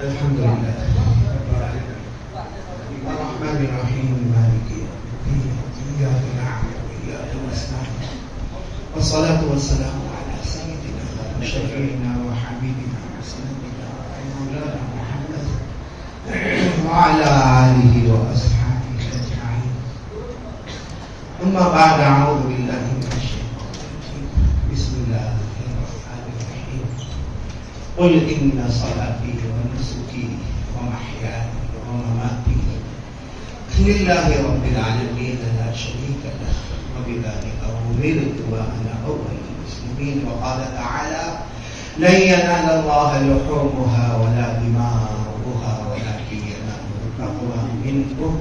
الحمد لله الرحمن الرحيم مالك يوم الدين إياك نعبد وإياك نستعين والصلاة والسلام على سيدنا وشفيعنا وحبيبنا وسندنا ومولانا محمد وعلى آله وأصحابه أجمعين. أما بعد، أعوذ بالله من الشيطان الرجيم. بسم الله الرحمن الرحيم. قل إن صلاتي ونسكي ومحياي ومماتي لله رب العالمين لا شريك له وبذلك أمرت وأنا أول المسلمين. وقال تعالى: لن ينال الله لحومها ولا دماؤها ولكن يناله التقوى منكم.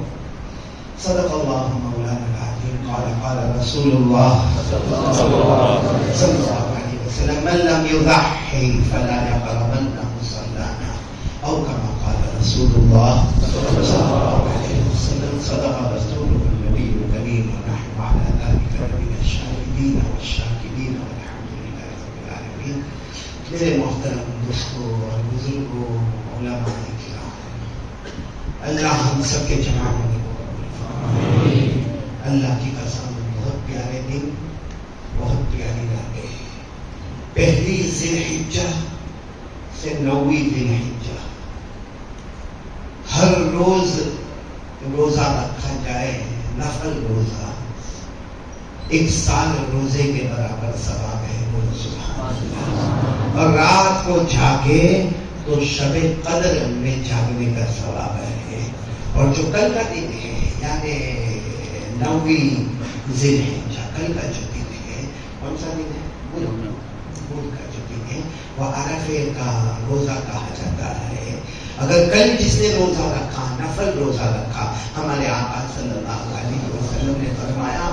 صدق الله مولانا العظيم. قال رسول الله صلى الله عليه وسلم: من لم يضحي فلا يقربن مصلانا، أو كما قال رسول الله صلى الله عليه وسلم. صدق رسوله النبي الكريم، ونحن على ذلك من الشاهدين والشاكرين والحمد لله رب العالمين. میرے محترم دوستوں اور بزرگوں، علماء کرام، اللہ ہم سب کے جمع ہونے کو قبول فرمائے. اللہ کی قسم، بہت پیارے دن، بہت پیاری راتیں. پہلی ذی الحجہ سے 9ویں ذی الحجہ، ہر روز روزہ رکھا جائے، نفل روزہ، 1 سال روزے کے برابر ثواب ہے. بولو سبحان اللہ. اور رات کو جاگے تو شب قدر میں جاگنے کا ثواب ہے. اور جو کل کا دن ہے، یعنی 9ویں ذی الحجہ، کل کا جو دن ہے، کون سا دن ہے؟ بدھ کا جو دن ہے، وہ عرفے کا روزہ کہا جاتا ہے. اگر کل جس نے روزہ رکھا، نفل روزہ رکھا، ہمارے آقا صلی اللہ علیہ وسلم نے فرمایا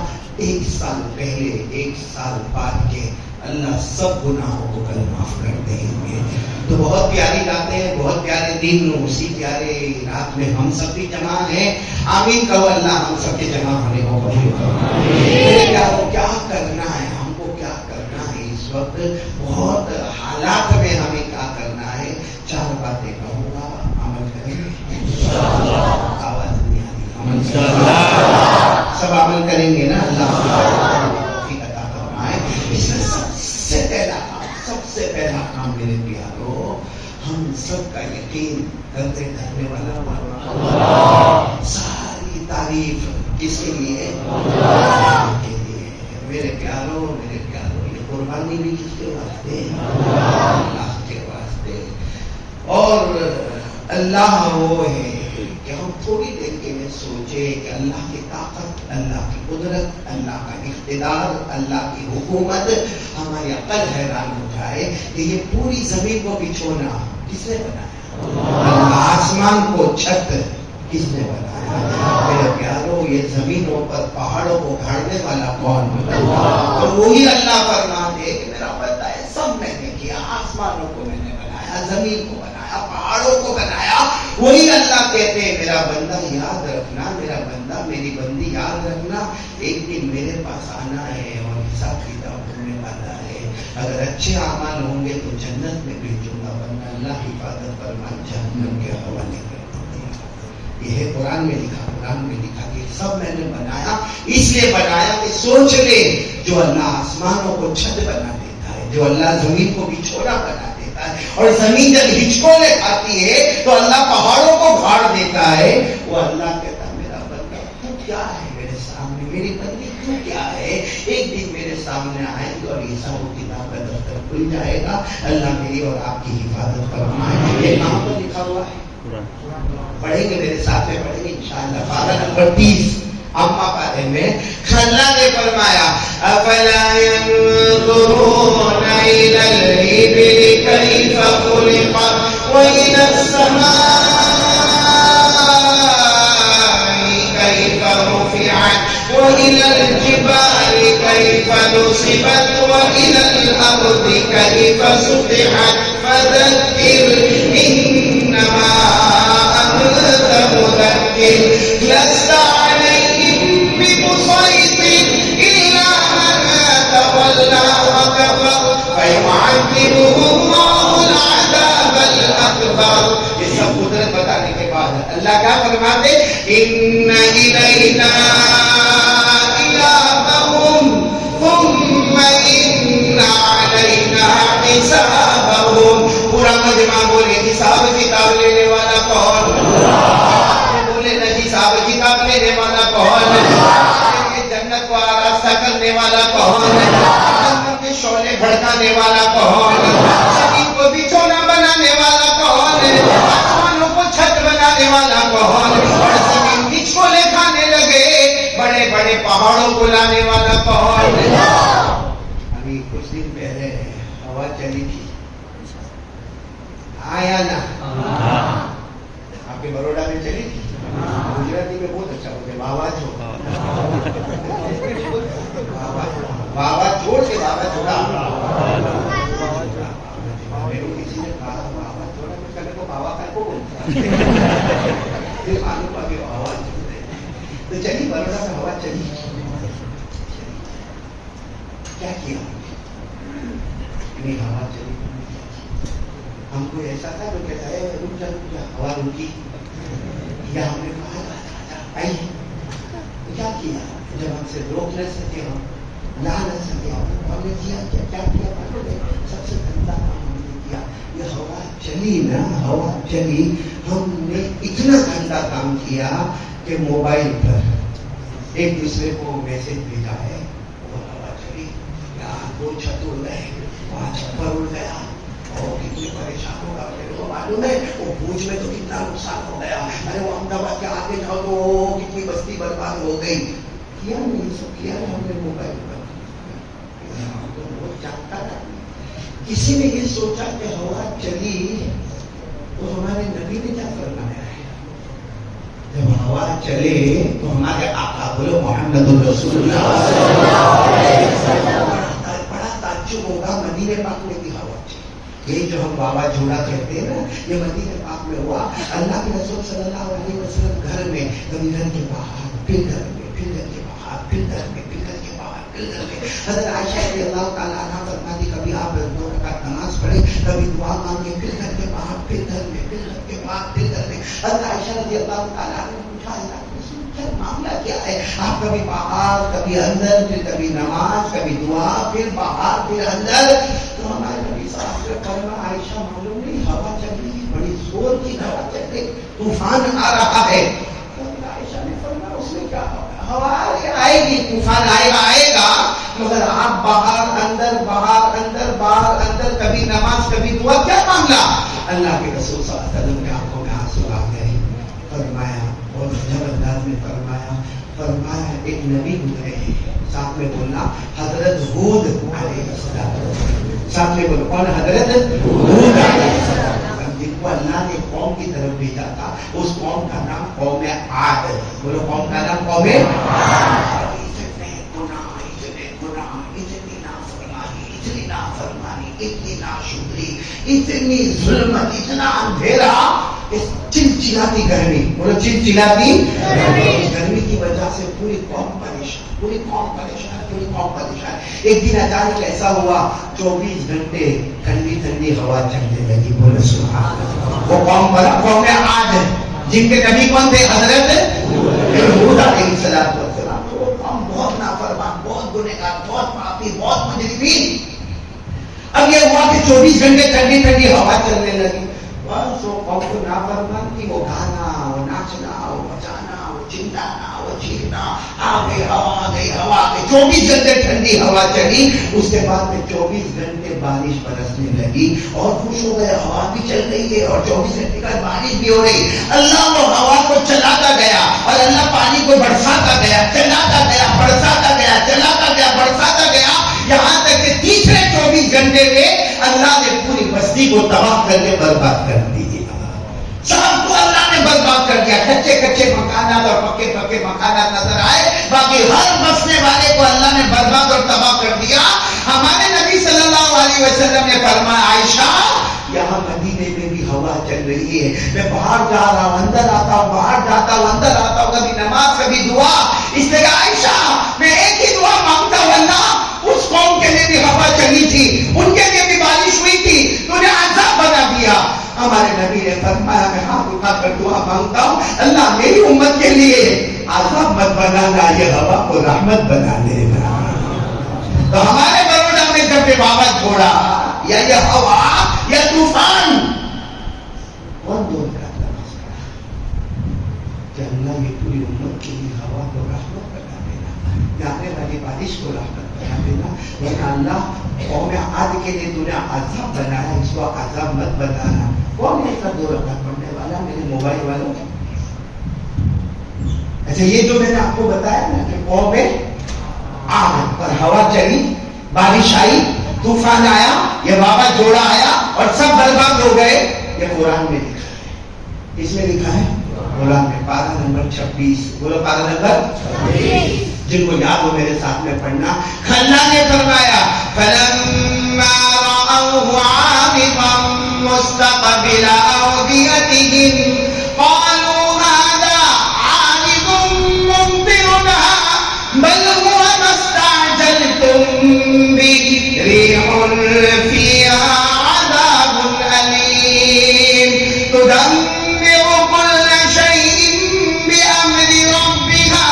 1 سال پہلے 1 سال بعد کے اللہ سب گناہوں کو کل معاف کر دیں گے. تو بہت پیاری راتیں، بہت پیارے دن، اسی پیارے رات میں ہم سب بھی جمع ہیں. آمین کہو. اللہ ہم سب کے جمع ہونے کو قبول فرمائے. کیا کرنا ہے ہم کو، کیا کرنا ہے اس وقت؟ بہت حالات میں ہمیں کیا کرنا ہے. 4 باتیں کہوں گا، عمل کریں گے انشاءاللہ. آواز نہیں آ رہی. انشاءاللہ سب عمل کریں گے نا. اللہ توفیق عطا فرمائے. اس میں سب سے پہلا کام میرے پیارو، ہم سب کا یقین کرتے کرنے والا اللہ. ساری تعریف کس کے لیے؟ اللہ کے لیے. میرے پیارو، یہ قربانی بھی کس کے واسطے؟ اللہ کے واسطے. اور اللہ وہ ہے کہ ہم تھوڑی دیر کے لیے سوچے کہ اللہ کی طاقت، اللہ کی قدرت، اللہ کا اقتدار، اللہ کی حکومت، ہماری عقل حیران ہو جائے کہ یہ پوری زمین کو بچھونا کس نے بنایا؟ اللہ. آسمان کو چھت کس نے بنایا؟ میرے پیارو، یہ زمینوں پر پہاڑوں کو گھاڑنے والا کون؟ اور وہی اللہ فرماتے کہ میرا بندہ ہے، سب میں نے کیا. آسمانوں کو میں نے بنایا، زمین کو بنایا، پہاڑوں کو بنایا. وہی اللہ کہتے ہیں میرا بندہ یاد رکھنا، میرا بندہ، میری بندی یاد رکھنا، ایک دن میرے پاس آنا ہے اور حساب کتاب ہونے والا ہے. اگر اچھے اعمال ہوں گے تو جنت میں بھیجوں گا، ورنہ اللہ حفاظت فرمائے جہنم کے حوالے کر دوں گا. یہ ہے قرآن میں لکھا کہ سب میں نے بنایا. اس لیے بنایا کہ سوچ لے، جو اللہ آسمانوں کو چھت بنا دیتا ہے، جو اللہ زمین کو بچھونا بنا دیتا ہے، اور زمین جب ہچکولے کھاتی ہے تو اللہ پہاڑوں کو گھاڑ دیتا ہے. وہ اللہ کہتا ہے میرا بندہ تو کیا ہے میرے سامنے، میری بندی تو کیا ہے؟ ایک دن میرے سامنے آئیں گے اور حساب و کتاب کا دفتر کھل جائے گا. اللہ میری اور آپ کی حفاظت فرمائے. یہ کہاں پر لکھا ہوا ہے؟ پڑھیں گے میرے ساتھ میں، پڑھیں گے انشاءاللہ. پارہ نمبر 30 اما پارے میں اللہ نے فرمایا: افلا ينظرون الى الابل كيف خلقت والى السماء كيف رفعت والى الجبال كيف نصبت والى الارض كيف سطحت فذكر انما انت مذكر لست عليهم بمسيطر الا من تولى وكفر فيعذبه الله العذاب الاكبر. جانے کے بعد اللہ کیا فرماتے؟ ان الینا ایابہم ثم ان علینا حسابہم. پورا مجمع بولے حساب کتاب لینے والا کون؟ بولے نا حساب کتاب لینے والا کون؟ جنت کو آراستہ کرنے والا کون؟ جنت کے شعلے بھڑکانے والا کون؟ زمین کو بچھونا بنانے والا کون؟ آسمانوں کو چھت بنانے والا کون؟ اور زمین بچھولے کھانے لگے بڑے بڑے پہاڑوں کو لانے والا کون؟ ابھی کچھ دن پہلے ہوا چلی تھی آیا نا؟ آپ کے بروڈا میں چلی تھی. گجراتی میں بہت اچھا بولتے بابا چھوڑ بابا چھوڑ کے بابا چھوڑا. میرے کو کسی نے کہا بابا چھوڑا میں کبھی کو بابا کا کو بولتا پھر معلوم ہوا کہ ہوا چھوڑ رہے تو چلی بروڈا میں ہوا چلی. کیا کیا ہوا چلی ہم کو ایسا تھا جو کہتا ہے رک جا ہوا رکی یا ہم نے کہا آئیے کیا کیا جب ہم سے روک نہ سکے ہم لا نہ سکے ہم نے کیا کیا سب سے گندا کام ہم نے کیا. یہ ہوا چلی نا ہوا چلی ہم نے اتنا گندا کام کیا کہ موبائل پر ایک دوسرے کو میسج بھیجا ہے وہ ہوا چلی یہاں دو چھت اڑ گئے وہاں چھپر اڑ گیا اور کتنی پریشان ہوگا میرے کو معلوم ہے. وہ بھوج میں تو کتنا نقصان ہو گیا. ارے وہ احمدآباد کے آگے جاؤ تو کتنی بستی برباد ہو گئی. کیا نہیں سب کیا ہے ہم نے موبائل پر. بہت جانتا تھا. کسی نے یہ سوچا کہ ہوا چلی تو ہمارے نبی نے کیا فرمایا ہے؟ جب ہوا چلے تو ہمارے آقا بولو محمد الرسول اللہ بڑا تعجب ہوگا. مدینے پاک میں بھی ہوا چلی. یہ جو ہم بابا جھوڑا کہتے ہیں نا یہ مدینے پاک میں ہوا. اللہ کے رسول صلی اللہ علیہ وسلم گھر میں کبھی گھر کے باہر پھر گھر میں پھر گھر کے باہر پھر گھر میں پھر گھر کے باہر پھر گھر میں. حضرت عائشہ رضی اللہ تعالیٰ عنہ فرماتی کبھی آپ 2 رکعت نماز پڑھے کبھی دعا مانگے پھر گھر کے باہر پھر گھر میں پھر گھر کے باہر پھر گھر میں. حضرت عائشہ رضی اللہ تعالیٰ عنہ نے پوچھا اللہ کے رسول کیا معاملہ کیا ہے؟ آپ کبھی باہر کبھی اندر پھر کبھی نماز کبھی دعا پھر باہر پھر اندر. تو ہمارے نبی صاحب نے فرمایا عائشہ معلوم نہیں ہوا چل رہی بڑی زور کی ہوا چل رہی طوفان آ رہا ہے. عائشہ نے فرمایا اس میں کیا ہوا آئے گی طوفان آئے گا مگر آپ باہر اندر باہر اندر کبھی نماز کبھی دعا کیا معاملہ؟ اللہ کے رسول صلی اللہ علیہ وسلم کے آنکھوں میں آنسو آ گئے. فرمایا اور جب انداز میں فرمایا ایک نبی گزرے ہیں ساتھ میں بولنا حضرت ہود علیہ السلام. ساتھ میں بولو کون؟ حضرت ہود علیہ السلام جن کو اللہ نے قوم کی طرف بھیجا تھا. اس قوم کا نام قوم عاد. بولو قوم کا نام قوم عاد. اتنی ناشکری اتنی ظلمت اتنا اندھیرا چلچلاتی گرمی. بولو چلچلاتی گرمی کی وجہ سے پوری قوم پریشان. ایک دن اچانک ایسا ہوا 24 گھنٹے ٹھنڈی ہوا چلنے لگی. بولو سبحان اللہ. وہ قوم عاد جن کے نبی کون تھے؟ حضرت ہود علیہ السلام. وہ قوم بہت نافرمان بہت گنہگار بہت پاپی بہت مجرمین. اب یہ ہوا کہ 24 گھنٹے ٹھنڈی ہوا چلنے لگی. بس وہ قوم کو نافرمان کی وہ گانا وہ ناچنا وہ بجانا وہ چلانا وہ چیخنا آ گئی ہوا 24 گھنٹے ٹھنڈی ہوا چلی. اس کے بعد میں 24 گھنٹے بارش برسنے لگی اور خوش ہو گئے. ہوا بھی چل رہی ہے اور 24 گھنٹے کا بارش بھی ہو رہی. اللہ وہ ہوا کو چلاتا گیا اور اللہ پانی کو برساتا گیا چلاتا گیا برساتا گیا چلاتا گیا برساتا گیا یہاں تک کہ تیسرے 24 گھنٹے میں اللہ نے پوری بستی کو تباہ کر کے برباد کر دیا. سب کو اللہ نے برباد کر دیا. کچے مکانات اور پکے مکانات نظر آئے باقی ہر بسنے والے کو اللہ نے برباد اور تباہ کر دیا. ہمارے نبی صلی اللہ علیہ وسلم نے فرمایا عائشہ یہاں مدینے میں بھی ہوا چل رہی ہے. میں باہر جا رہا ہوں اندر آتا ہوں باہر جاتا ہوں اندر آتا ہوں کبھی نماز کبھی دعا. اس لیے عائشہ میں ایک ہی دعا مانگتا ہوں اللہ اس قوم کے لیے بھی ہوا چلی تھی ان کے لیے بھی بارش ہوئی تھی تو نے عذاب بنا دیا. اب ہمارے نبی نے فرمایا میں ہاتھ اٹھا کر دعا مانگتا ہوں اللہ میری امت کے لیے عذاب مت بنانا، یہ ہوا کو رحمت بنا دینا۔ تو ہمارے بروڈا میں جب یہ بابا چھوڑا یا یہ ہوا یا طوفان، کون دور کرتا مسئلہ کہ اللہ یہ پوری امت کے لیے ہوا کو رحمت بنا دینا، یہ آنے والی بارش کو رحمت بنا دینا، ورنہ اللہ قوم عاد کے لیے تو نے عذاب بنایا، اس کو عذاب مت بنانا۔ کون ہے ایسا دو رکعت پڑھنے والا میرے موبائل والوں؟ اچھا یہ جو میں نے آپ کو بتایا نا کہ قوم عاد پر ہوا چلی، بارش آئی، طوفان آیا، یہ بابا جوڑا آیا اور سب برباد ہو گئے، یہ قرآن میں لکھا ہے۔ اس میں لکھا ہے قرآن میں پارہ نمبر 26، بولو پارہ نمبر 26، جن کو یاد ہو میرے ساتھ میں پڑھنا۔ اللہ نے فرمایا فَلَمَّا رَأَوْهُ عَارِضًا مُسْتَقْبِلَ أَوْدِيَتِهِمْ قَالُوا هَذَا عَارِضٌ مُمْطِرُنَا بَلْ هُوَ مَا اسْتَعْجَلْتُمْ بِهِ رِيحٌ فِيهَا عَذَابٌ أَلِيمٌ تُدَمِّرُ كُلَّ شَيْءٍ بِأَمْرِ رَبِّهَا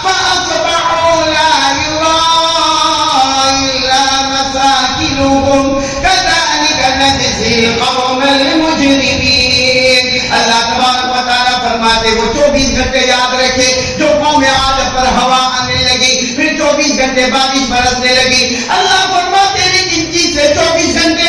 فَأَصْبَحُوا لَا يُرَىٰ إِلَّا مَسَاكِنُهُمْ كَذَٰلِكَ نَجْزِي الْقَوْمَ الْمُجْرِمِينَ۔ اللہ تبارک و تعالیٰ فرماتے وہ 24 گھنٹے یاد رکھے جو قوم عاد پر ہوا آنے لگی، پھر 24 گھنٹے بارش برسنے لگی۔ اللہ فرماتے لیکن چیز سے 24 گھنٹے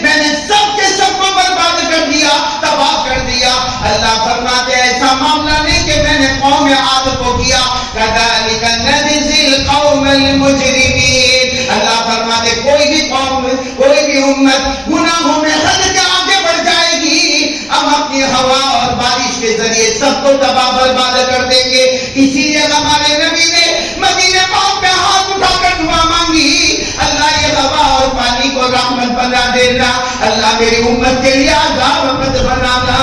میں نے سب کے سب کو برباد کر دیا، تباہ کر دیا۔ اللہ فرماتے ایسا معاملہ نہیں کہ میں نے قوم عاد کو کیا، كَذَٰلِكَ نَجْزِي الْقَوْمَ الْمُجْرِمِينَ۔ اللہ فرماتے کوئی بھی قوم، کوئی بھی امت گناہوں میں حد کے آگے بڑھ جائے گی، ہم اپنی ہوا اور بارش کے ذریعے سب کو تباہ برباد کر دیں گے۔ اسی لیے ہمارے نبی نے مدینے پاک میں ہاتھ اٹھا کر دعا مانگی اللہ یہ ہوا اور پانی کو رحمت بنا دینا، اللہ میری امت کے لیے عذاب مت بنانا۔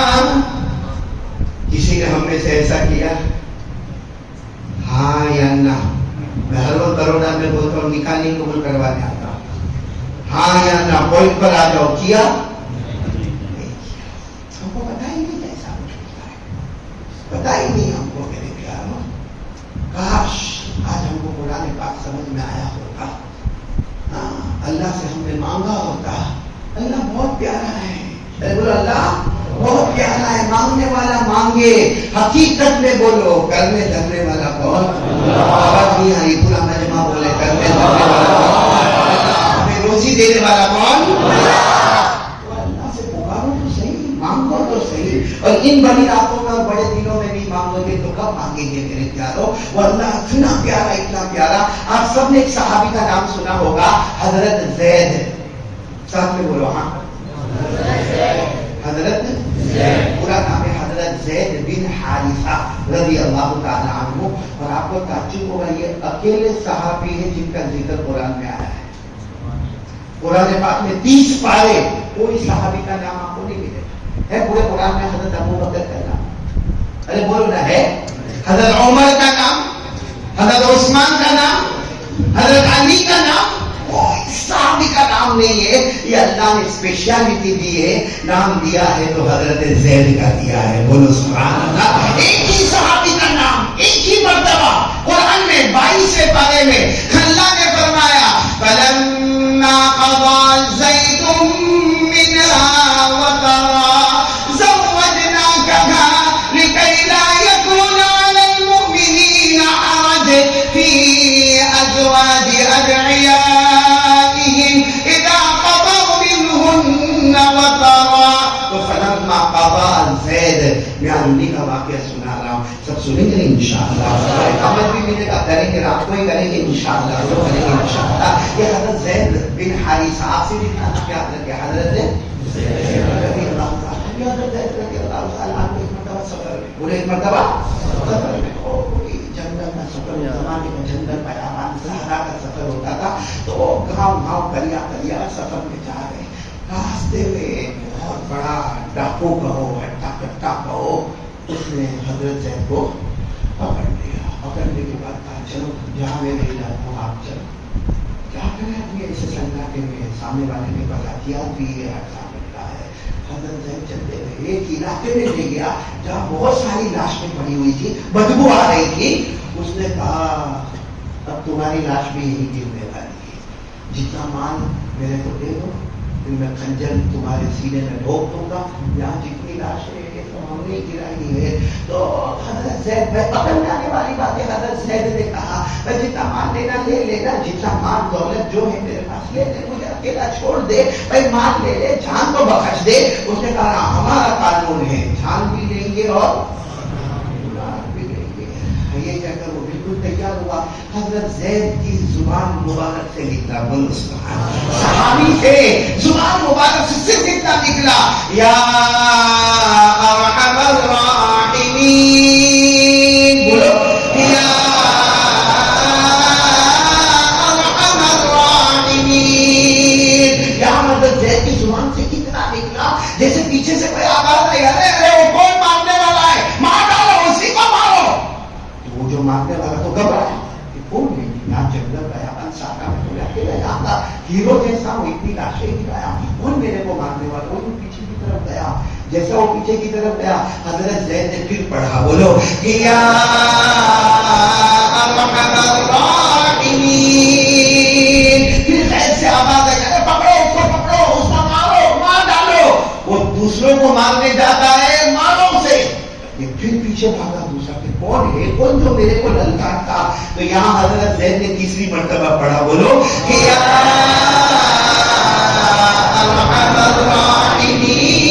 کسی نے ہم میں سے ایسا کیا؟ ہاں یا نہ؟ میں ہر وقت کروڑا میں بولتا ہوں نکاح نہیں قبول کروانے آتا ہوں، ہاں یا نہ پوائنٹ پر آ جاؤ، کیا؟ ہم کو پتا ہی نہیں ایسا کچھ ہوتا ہے، پتا ہی نہیں ہم کو میرے پیاروں۔ کاش آج ہم کو قرآن پاک سمجھ میں آیا ہوتا، ہاں اللہ سے ہم نے مانگا ہوتا۔ اللہ بہت پیارا ہے، اللہ بہت پیارا ہے، مانگنے والا مانگے، حقیقت میں بولو، کرنے دھرنے والا کون؟ آواز نہیں آئی، پورا مجمع بولے کرنے دھرنے والا کون؟ ہمیں روزی دینے والا کون؟ تو اللہ سے پکارو تو صحیح، مانگو تو صحیح، اور ان بڑی راتوں میں اور بڑے دنوں میں بھی مانگو گے تو کب مانگیں گے میرے پیاروں؟ وہ اللہ اتنا پیارا اتنا پیارا۔ آپ سب نے ایک صحابی کا نام سنا ہوگا، حضرت زید، ساتھ میں بولو ہاں، حضرت پورا نام ہے حضرت زید بن حارثہ رضی اللہ تعالی عنہ۔ اور آپ کو تعجب ہوگا یہ اکیلے صحابی ہیں جن کا ذکر قرآن میں آیا ہے۔ قرآن پاک میں 30 پارے، کوئی صحابی کا نام آپ کو نہیں ملے گا۔ ہے پورے قرآن میں حضرت ابو بکر کا نام، ارے بولو نا، ہے حضرت عمر کا نام، حضرت عثمان کا نام، حضرت علی کا نام، کوئی صحابی کا نام نہیں ہے۔ یہ اللہ نے اسپیشلٹی دی ہے، نام دیا ہے تو حضرت زید کا دیا ہے، بولو سبحان اللہ۔ ایک ہی صحابی کا نام ایک ہی مرتبہ قرآن میں 22 پارے میں اللہ نے فرمایا فَلَمَّا قَضَىٰ زَيْدٌ مِّنْهَا وَطَرًا زَوَّجْنَاكَهَا لِكَيْ لَا يَكُونَ عَلَى الْمُؤْمِنِينَ حَرَجٌ فِي أَزْوَاجِ أَدْعِيَائِهِمْ إِذَا قَضَوْا مِنْهُنَّ وَطَرًا۔ تو فلما قضا زید، میں علی کا واقعہ سنا رہا ہوں، سب سنیں گے انشاءاللہ، عمل بھی ملے گا، کریں گے، رات کو ہی کریں گے انشاءاللہ، وہ کریں گے انشاءاللہ۔ یہ حضرت زید بن حارثہ، آپ سے بھی کیا حضرت ہے؟ حضرت رضی اللہ تعالیٰ، حضرت زید رضی اللہ تعالیٰ ایک مرتبہ سفر میں، پورے ایک مرتبہ سفر میں، جنگل کا سفر، زمانے کا جنگل بیابان صحرا کا سفر ہوتا تھا، تو وہ گاؤں دریا سفر میں جا رہے، راستے میں بہت بڑا ڈاکو کہو، ہٹا کٹا کہو، اس نے حضرت زید کو پکڑ لیا۔ پکڑنے کے بعد کہا چلو جہاں میں نہیں جاتا ہوں آپ چلو۔ کیا کریں آدمی ایسے سنگاٹے میں، سامنے والے نے بتا دیا بھی یہ ہٹا کٹا ہے، حضرت زید چلتے گئے، ایک علاقے میں لے گیا جہاں بہت ساری لاشیں پڑی ہوئی تھی، بدبو آ رہی تھی. اس نے کہا اب تمہاری لاش بھی یہی گرنے والی ہے، جتنا مال میرے کو دے دو، پھر میں خنجر تمہارے سینے میں ڈھوک دوں گا. یہاں جتنی لاشیں تو ہم نے گرائی ہے. تو حضرت زید میں پکڑ میں آنے والی بات ہے. حضرت زید نے کہا میں جتنا مال لینا لے لینا، جتنا مال دولت جو ہے میرے پاس لے لے، مجھے اکیلا چھوڑ دے. بھائی مال لے لے، جان تو بخش دے. اس نے کہا ہمارا قانون ہے، جان بھی لیں گے اور بھی لیں گے. یہ کہہ کر وہ بالکل تیار ہوا. حضرت زید کی زبان مبارک سے نکلا، بولو سبحان اللہ، صحابی سے زبان مبارک سے صرف اتنا نکلا، یا ارحم الراحمین، بولو یا ارحم الراحمین. یہاں حضرت زید کی زبان سے اتنا نکلا جیسے پیچھے سے کوئی آواز آئی، ارے ارے وہ کون مارنے والا ہے، مار ڈالو اسی کو مارو. وہ جو مارنے والا تو گھبرایا، کون ہے یہاں جنگل گیا انسارا میں تو اکیلا جاتا ہیرو جیسا ہوں، اتنی لاشیں گرایا، کون میرے کو مارنے والا. وہ پیچھے کی طرف گیا. جیسا وہ پیچھے کی طرف گیا حضرت زید نے پھر پڑھا، بولو یا ارحم الراحمین. پھر خیر سے آواز آئی، ارے پکڑو اس کو، پکڑو اس کو، مارو، مار ڈالو. وہ دوسروں کو مارنے جاتا ہے، مارو اسے. یہ پھر پیچھے بھاگا دوسرا کہ کون ہے، کون جو میرے کو للکارتا. تو یہاں حضرت زید نے تیسری مرتبہ پڑھا، بولو کہ یا ارحم الراحمین.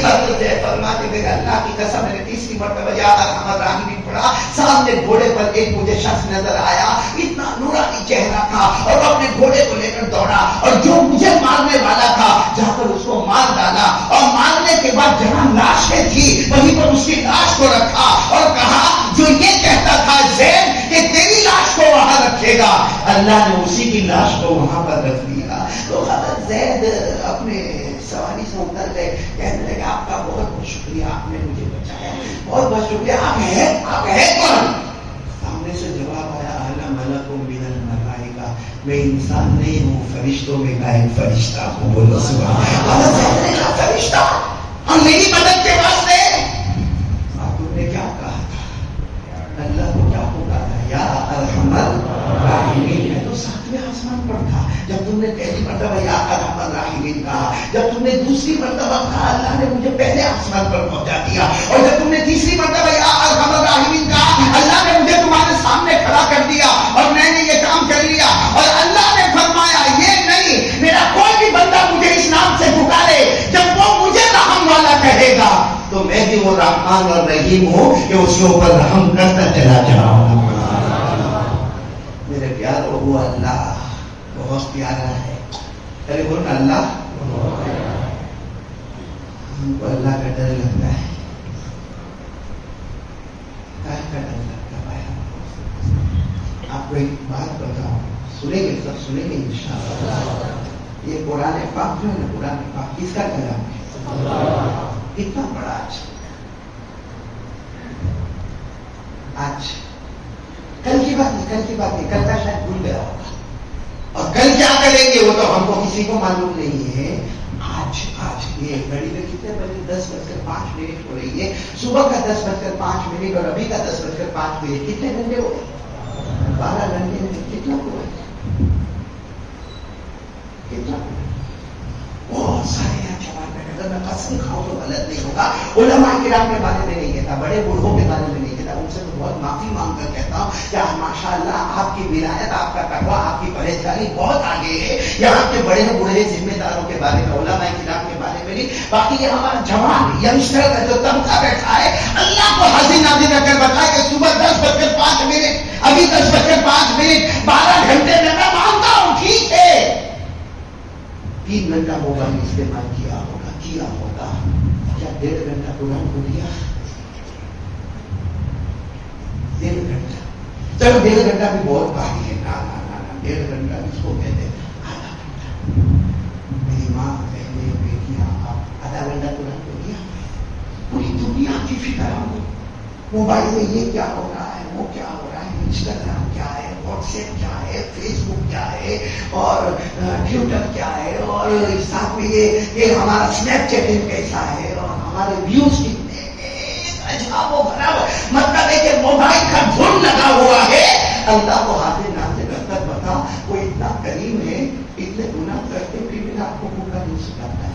حضرت زید فرماتے میرے اللہ کی قسم، میں نے تیسری مرتبہ یا ارحم الراحمین پڑھا. سامنے گھوڑے پر ایک مجھے شخص نظر آیا، اتنا نورانی چہرہ تھا اور اپنے گھوڑے کو لے کر دوڑا اور جو مجھے مارنے والا تھا جا کر اس کو مار ڈالا. اور مارنے کے بعد جہاں لاشیں تھی وہیں پر اس کی لاش کو رکھا اور کہا جو یہ کہتا تھا زید کہ تیری لاش کو وہاں رکھے گا، اللہ نے اسی کی لاش کو وہاں پر رکھ دیا. تو حضرت زید اپنے سواری سے اتر گئے، کہنے لگے آپ کا بہت بہت شکریہ، آپ نے مجھے بچایا، بہت بہت شکریہ. آپ ہے کون؟ سامنے سے جواب آیا، انا ملک من الملائکہ، میں انسان نہیں ہوں، فرشتوں میں کا ایک فرشتہ ہوں. بولو سبحان اللہ. فرشتہ اور میری مدد کے واسطے. آپ تم نے کیا کہا تھا؟ اللہ کو کیا پکارا؟ یا ارحم الراحمین. میں تو ساتویں آسمان پر تھا جب تم نے پہلی مرتبہ یا ارحم الراحمین کہا. جب تم نے دوسری مرتبہ کہا اللہ نے مجھے پہلے آسمان پر پہنچا دیا. اور جب تم نے تیسری مرتبہ یا ارحم الراحمین کہا اللہ نے مجھے تمہارے سامنے کھڑا کر دیا اور میں نے یہ کام کر لیا. اور اللہ نے فرمایا یہ نہیں، میرا کوئی بھی بندہ مجھے اس نام سے پکارے، جب وہ مجھے رحم والا کہے گا تو میں بھی وہ رحمان اور رحیم ہوں کہ اس کے اوپر رحم کرتا چلا جاؤں. میرے پیارو وہ اللہ بہت پیارا ہے. ارے بولنا اللہ، ہم کو اللہ کا ڈر لگتا ہے. کیا کا ڈر لگتا ہے؟ آپ کو ایک بات بتاؤں، سنیں گے سب، سنیں گے انشاءاللہ. یہ قرآن پاک جو ہے نا، قرآن پاک کس کا کلام ہے؟ کتنا بڑا. آج کل کی بات نہیں، کل کا شاید بھول گیا ہوگا. اور کل کیا کریں گے وہ تو ہم کو کسی کو معلوم نہیں ہے. آج یہ گھڑی میں کتنے بجے؟ 10:05 ہو رہی ہے. صبح کا 10:05 اور ابھی کا 10:05. کتنے گھنٹے ہو گئے؟ 12 گھنٹے میں کتنا ہوا؟ کتنا؟ بہت سارے یہاں جواب میں اگر میں قسم کھاؤں تو غلط نہیں ہوگا. علماء کرام کے بارے میں نہیں کہتا، بڑے بوڑھوں کے بارے میں نہیں کہتا، ان سے تو بہت معافی مانگ کر کہتا ہوں کہ ماشاءاللہ آپ کی ولایت، آپ کا تقویٰ، آپ کی پرہیزگاری بہت آگے ہے. یہاں کے بڑے بوڑھے ذمہ داروں کے بارے میں، علماء کرام کے بارے میں نہیں. باقی یہ ہمارا جوان ینگسٹر کا جو طبقہ بیٹھا ہے، اللہ کو حاضر ناظر کر کے بتائے کہ صبح 10:05، ابھی 10:05، 12 گھنٹے میں میں مانتا ہوں ٹھیک ہے. 3 گھنٹہ موبائل استعمال کیا ہوگا، کیا ہوگا. کیا 1.5 گھنٹہ قرآن کو دیا؟ 1.5 گھنٹہ. چلو 1.5 گھنٹہ بھی بہت بھاری ہے. نا 1.5 گھنٹہ اس کو کہتے ہیں آدھا گھنٹہ. میری ماں، بہنیں، بیٹیاں، آپ آدھا گھنٹہ قرآن کو دیا. پوری دنیا کی فکر ہم موبائل میں یہ کیا ہو رہا ہے، وہ کیا ہو رہا ہے، انسٹاگرام کیا ہے، واٹس ایپ کیا ہے, فیس بک کیا ہے, اور ٹویٹر کیا ہے, اور ساتھ میں یہ ہمارا اسنیپ چیٹنگ کیسا ہے, اور ہمارے ویوز کتنے ہیں, عجاب و غراب. مطلب ہے کہ موبائل کا دھن لگا ہوا ہے. اللہ کو حاضر ناظر کر کر بتا, وہ اتنا کریم ہے, اتنے گناہ کرتے پھر بھی آپ کو موقع نہیں سکھاتا ہے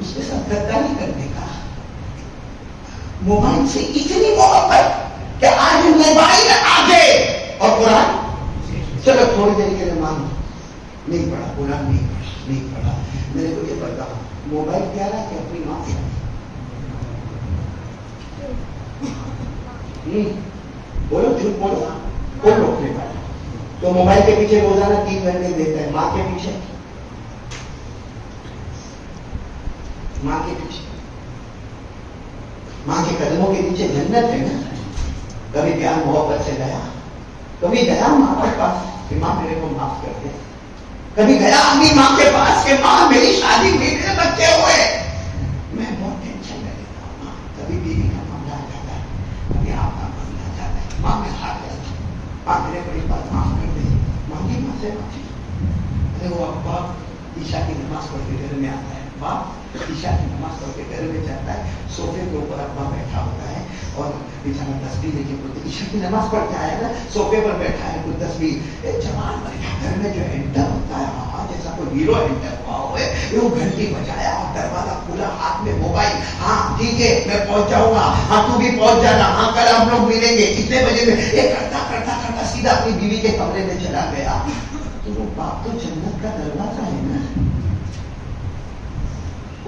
اس کے ساتھ غداری کرنے کا. موبائل سے اتنی محبت کہ آج موبائل آگے اور قرآن. چلو تھوڑی دیر کے لیے مان نہیں پڑھا, قرآن نہیں پڑھا. میرے کو یہ بتاؤ, موبائل پیارا کہ اپنی ماں پیارا؟ بولو, جھوٹ بولو, کوئی روکنے والا. تو موبائل کے پیچھے روزانہ 3 گھنٹے دیتا ہے, ماں کے پیچھے, ماں کے پیچھے, ماں کے قدموں کے نیچے جنت ہے نا. کبھی پیار محبت سے گیا, کبھی گیا ماں کے پاس کہ ماں میرے کو معاف کر دے, کبھی گیا اپنی ماں کے پاس کہ ماں میری شادی میرے بچے ہوئے, میں بہت ٹینشن میں رہتا ہوں. کبھی بیوی کا معاملہ جاتا ہے, کبھی آپ کا معاملہ جاتا ہے, ماں میں ہار جاتا ہے, ماں میرے بڑی بات معاف کر دے, مانگی ماں سے معافی. ارے وہ باپ عشاء کی نماز پڑھ کے گھر میں آتا ہے, باپ عشاء کی نماز پڑھ کے گھر میں جاتا ہے, سوفے کے اوپر ابا بیٹھا ہوتا ہے اور بیچارہ تسبیح لے کے پڑھتے, عشاء کی نماز پڑھ کے آیا نا, سوفے پر بیٹھا ہے, کوئی تسبیح, جوان بیٹھا گھر میں جو انٹر ہوتا ہے, ہاں جیسا کوئی ہیرو انٹر ہوا ہوئے, وہ گھنٹی بجایا اور دروازہ کھلا, ہاتھ میں موبائل, ہاں ٹھیک ہے میں پہنچ جاؤں گا, ہاں تو بھی پہنچ جانا, ہاں کل ہم لوگ ملیں گے کتنے بجے میں, یہ کرتا کرتا کرتا سیدھا اپنی بیوی کے کمرے میں چلا گیا. تو وہ باپ تو جنت کا دروازہ ہے نا,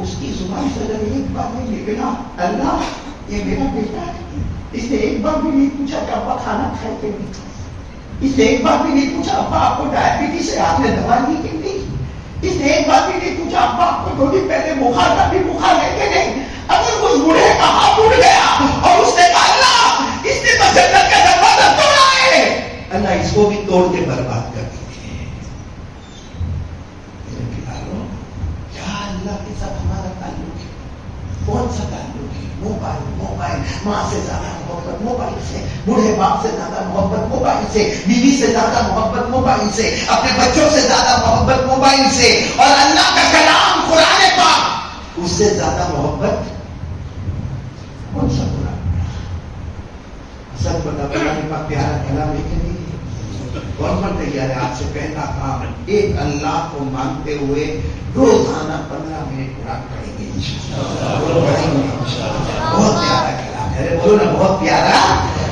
اس کی زبان سے اگر ایک بار نہیں نکلا اللہ یہ میرا بیٹا ہے, اس نے ایک بار بھی نہیں پوچھا کہ ابا کھانا کھائے کہ نہیں, اس نے ایک بار بھی نہیں پوچھا ابا آپ کو ڈائبٹیز ہے آپ نے دوا لی کہ نہیں, اس نے ایک بار بھی نہیں پوچھا ابا آپ کو 2 دن پہلے بخار کا بھی بخار ہے کہ نہیں. اگر اس بوڑھے کا ہاتھ اٹھ گیا اور اس نے کہا اللہ اس نے تو جنت کا دروازہ توڑا ہے, اللہ اس کو بھی توڑ کے برباد کر دیتے ہیں. کیا اللہ کے ساتھ ہمارا تعلق ہے, کون سا تعلق ہے؟ موبائل, موبائل, ماں سے زیادہ محبت موبائل سے, بوڑھے باپ سے زیادہ محبت موبائل سے, بیوی سے زیادہ محبت موبائل سے, اپنے بچوں سے زیادہ محبت موبائل سے, اور اللہ کا کلام قرآن پاک اس سے زیادہ محبت کون سا قرآن؟ سب بتا, قرآن پاک پیارا کلام ہے کہ نہیں؟ گورنمنٹ تیار ہے آپ سے پہلا کام, ایک اللہ کو مانتے ہوئے روزانہ 15 منٹ قرآن پڑھیں گے بہت پیارا کلام ہے, بولو نا بہت پیارا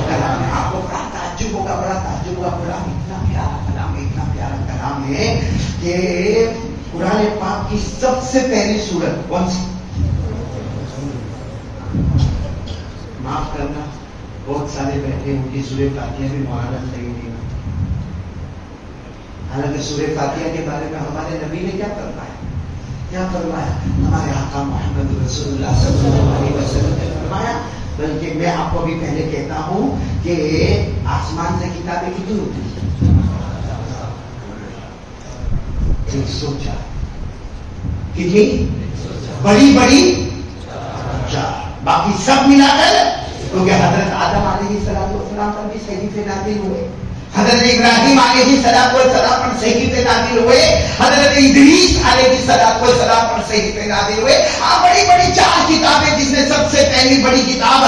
کلام ہے. آپ کو بڑا تعجب ہوگا, بڑا تعجب ہوگا, قرآن اتنا پیارا کلام ہے, اتنا پیارا کلام ہے کہ قرآن پاک کی سب سے پہلی سورت کون سی؟ معاف کرنا, بہت سارے بیٹھے ان کی سورہ فاتحہ بھی مولانا صحیح نہیں, حالانکہ سورہ فاتحہ کے بارے میں ہمارے نبی نے کیا فرمایا, کیا فرمایا, ہمارے آقا محمد رسول اللہ صلی اللہ علیہ وسلم نے فرمایا. بلکہ میں آپ کو بھی پہلے کہتا ہوں کہ آسمان سے کتابیں کتنی ہوتی, 104, کتنی بڑی بڑی 4, باقی سب ملا کر, کیونکہ حضرت آدم علیہ السلام پر بھی صحیفے نازل ہوئے, حضرت ابراہیم علیہ السلام پر صحیفے نازل ہوئے, حضرت ادریس علیہ السلام پر صحیفے نازل ہوئے. ہاں بڑی بڑی 4 کتابیں, جس میں سب سے پہلی بڑی کتاب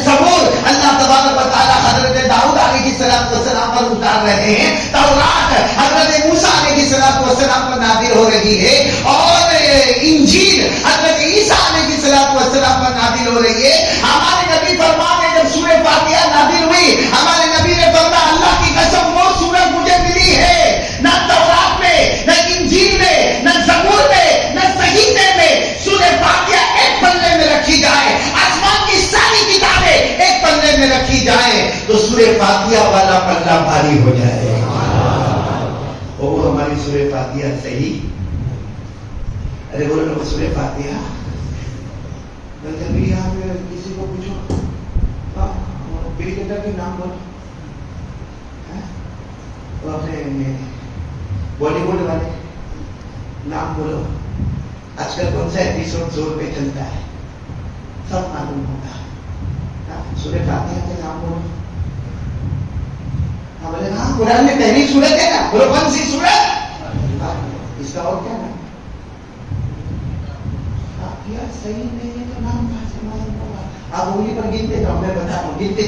زبور اللہ تبارک و تعالی حضرت داؤد علیہ السلام پر اتار رہے ہیں, تورات حضرت موسیٰ علیہ السلام پر نازل ہو رہی ہے, اور انجیل حضرت عیسیٰ علیہ السلام پر نازل ہو رہی ہے. ہمارے نبی فرماتے ہیں جب سورہ فاتحہ نازل ہوئی, ہمارے نبی نے فرمایا اللہ کی قسم وہ سورت مجھے ملی ہے, نہ تورات میں, نہ انجیل میں, نہ زبور میں, نہ صحیفے میں. سورہ فاتحہ ایک پلے میں رکھی جائے, آسمان کی ساری کتابیں ایک پلے میں رکھی جائیں, تو سورہ فاتحہ والا پلہ بھاری ہو جائے. اور وہ ہماری سورہ فاتحہ صحیح, ارے بولو نا سورہ فاتحہ. جب بھی یہاں پہ کسی کو پوچھو کرکٹر کے نام بولو, اپنے بالی ووڈ والے نام بولو, آج کل کون سا ایپیسوڈ زور پہ چلتا ہے, سب معلوم ہوتا ہے. سورہ فاتحہ کے نام بولو, ہاں بولے ہاں قرآن میں پہلی سورت ہے نا. بولو کون سی سورت؟ اس کا اور کیا نام؟ یار صحیح نہیں ہے تو نام کہاں سے معلوم ہوگا؟ آپ انگلی پر گنتے جاؤ, میں بتا رہا ہوں, گنتے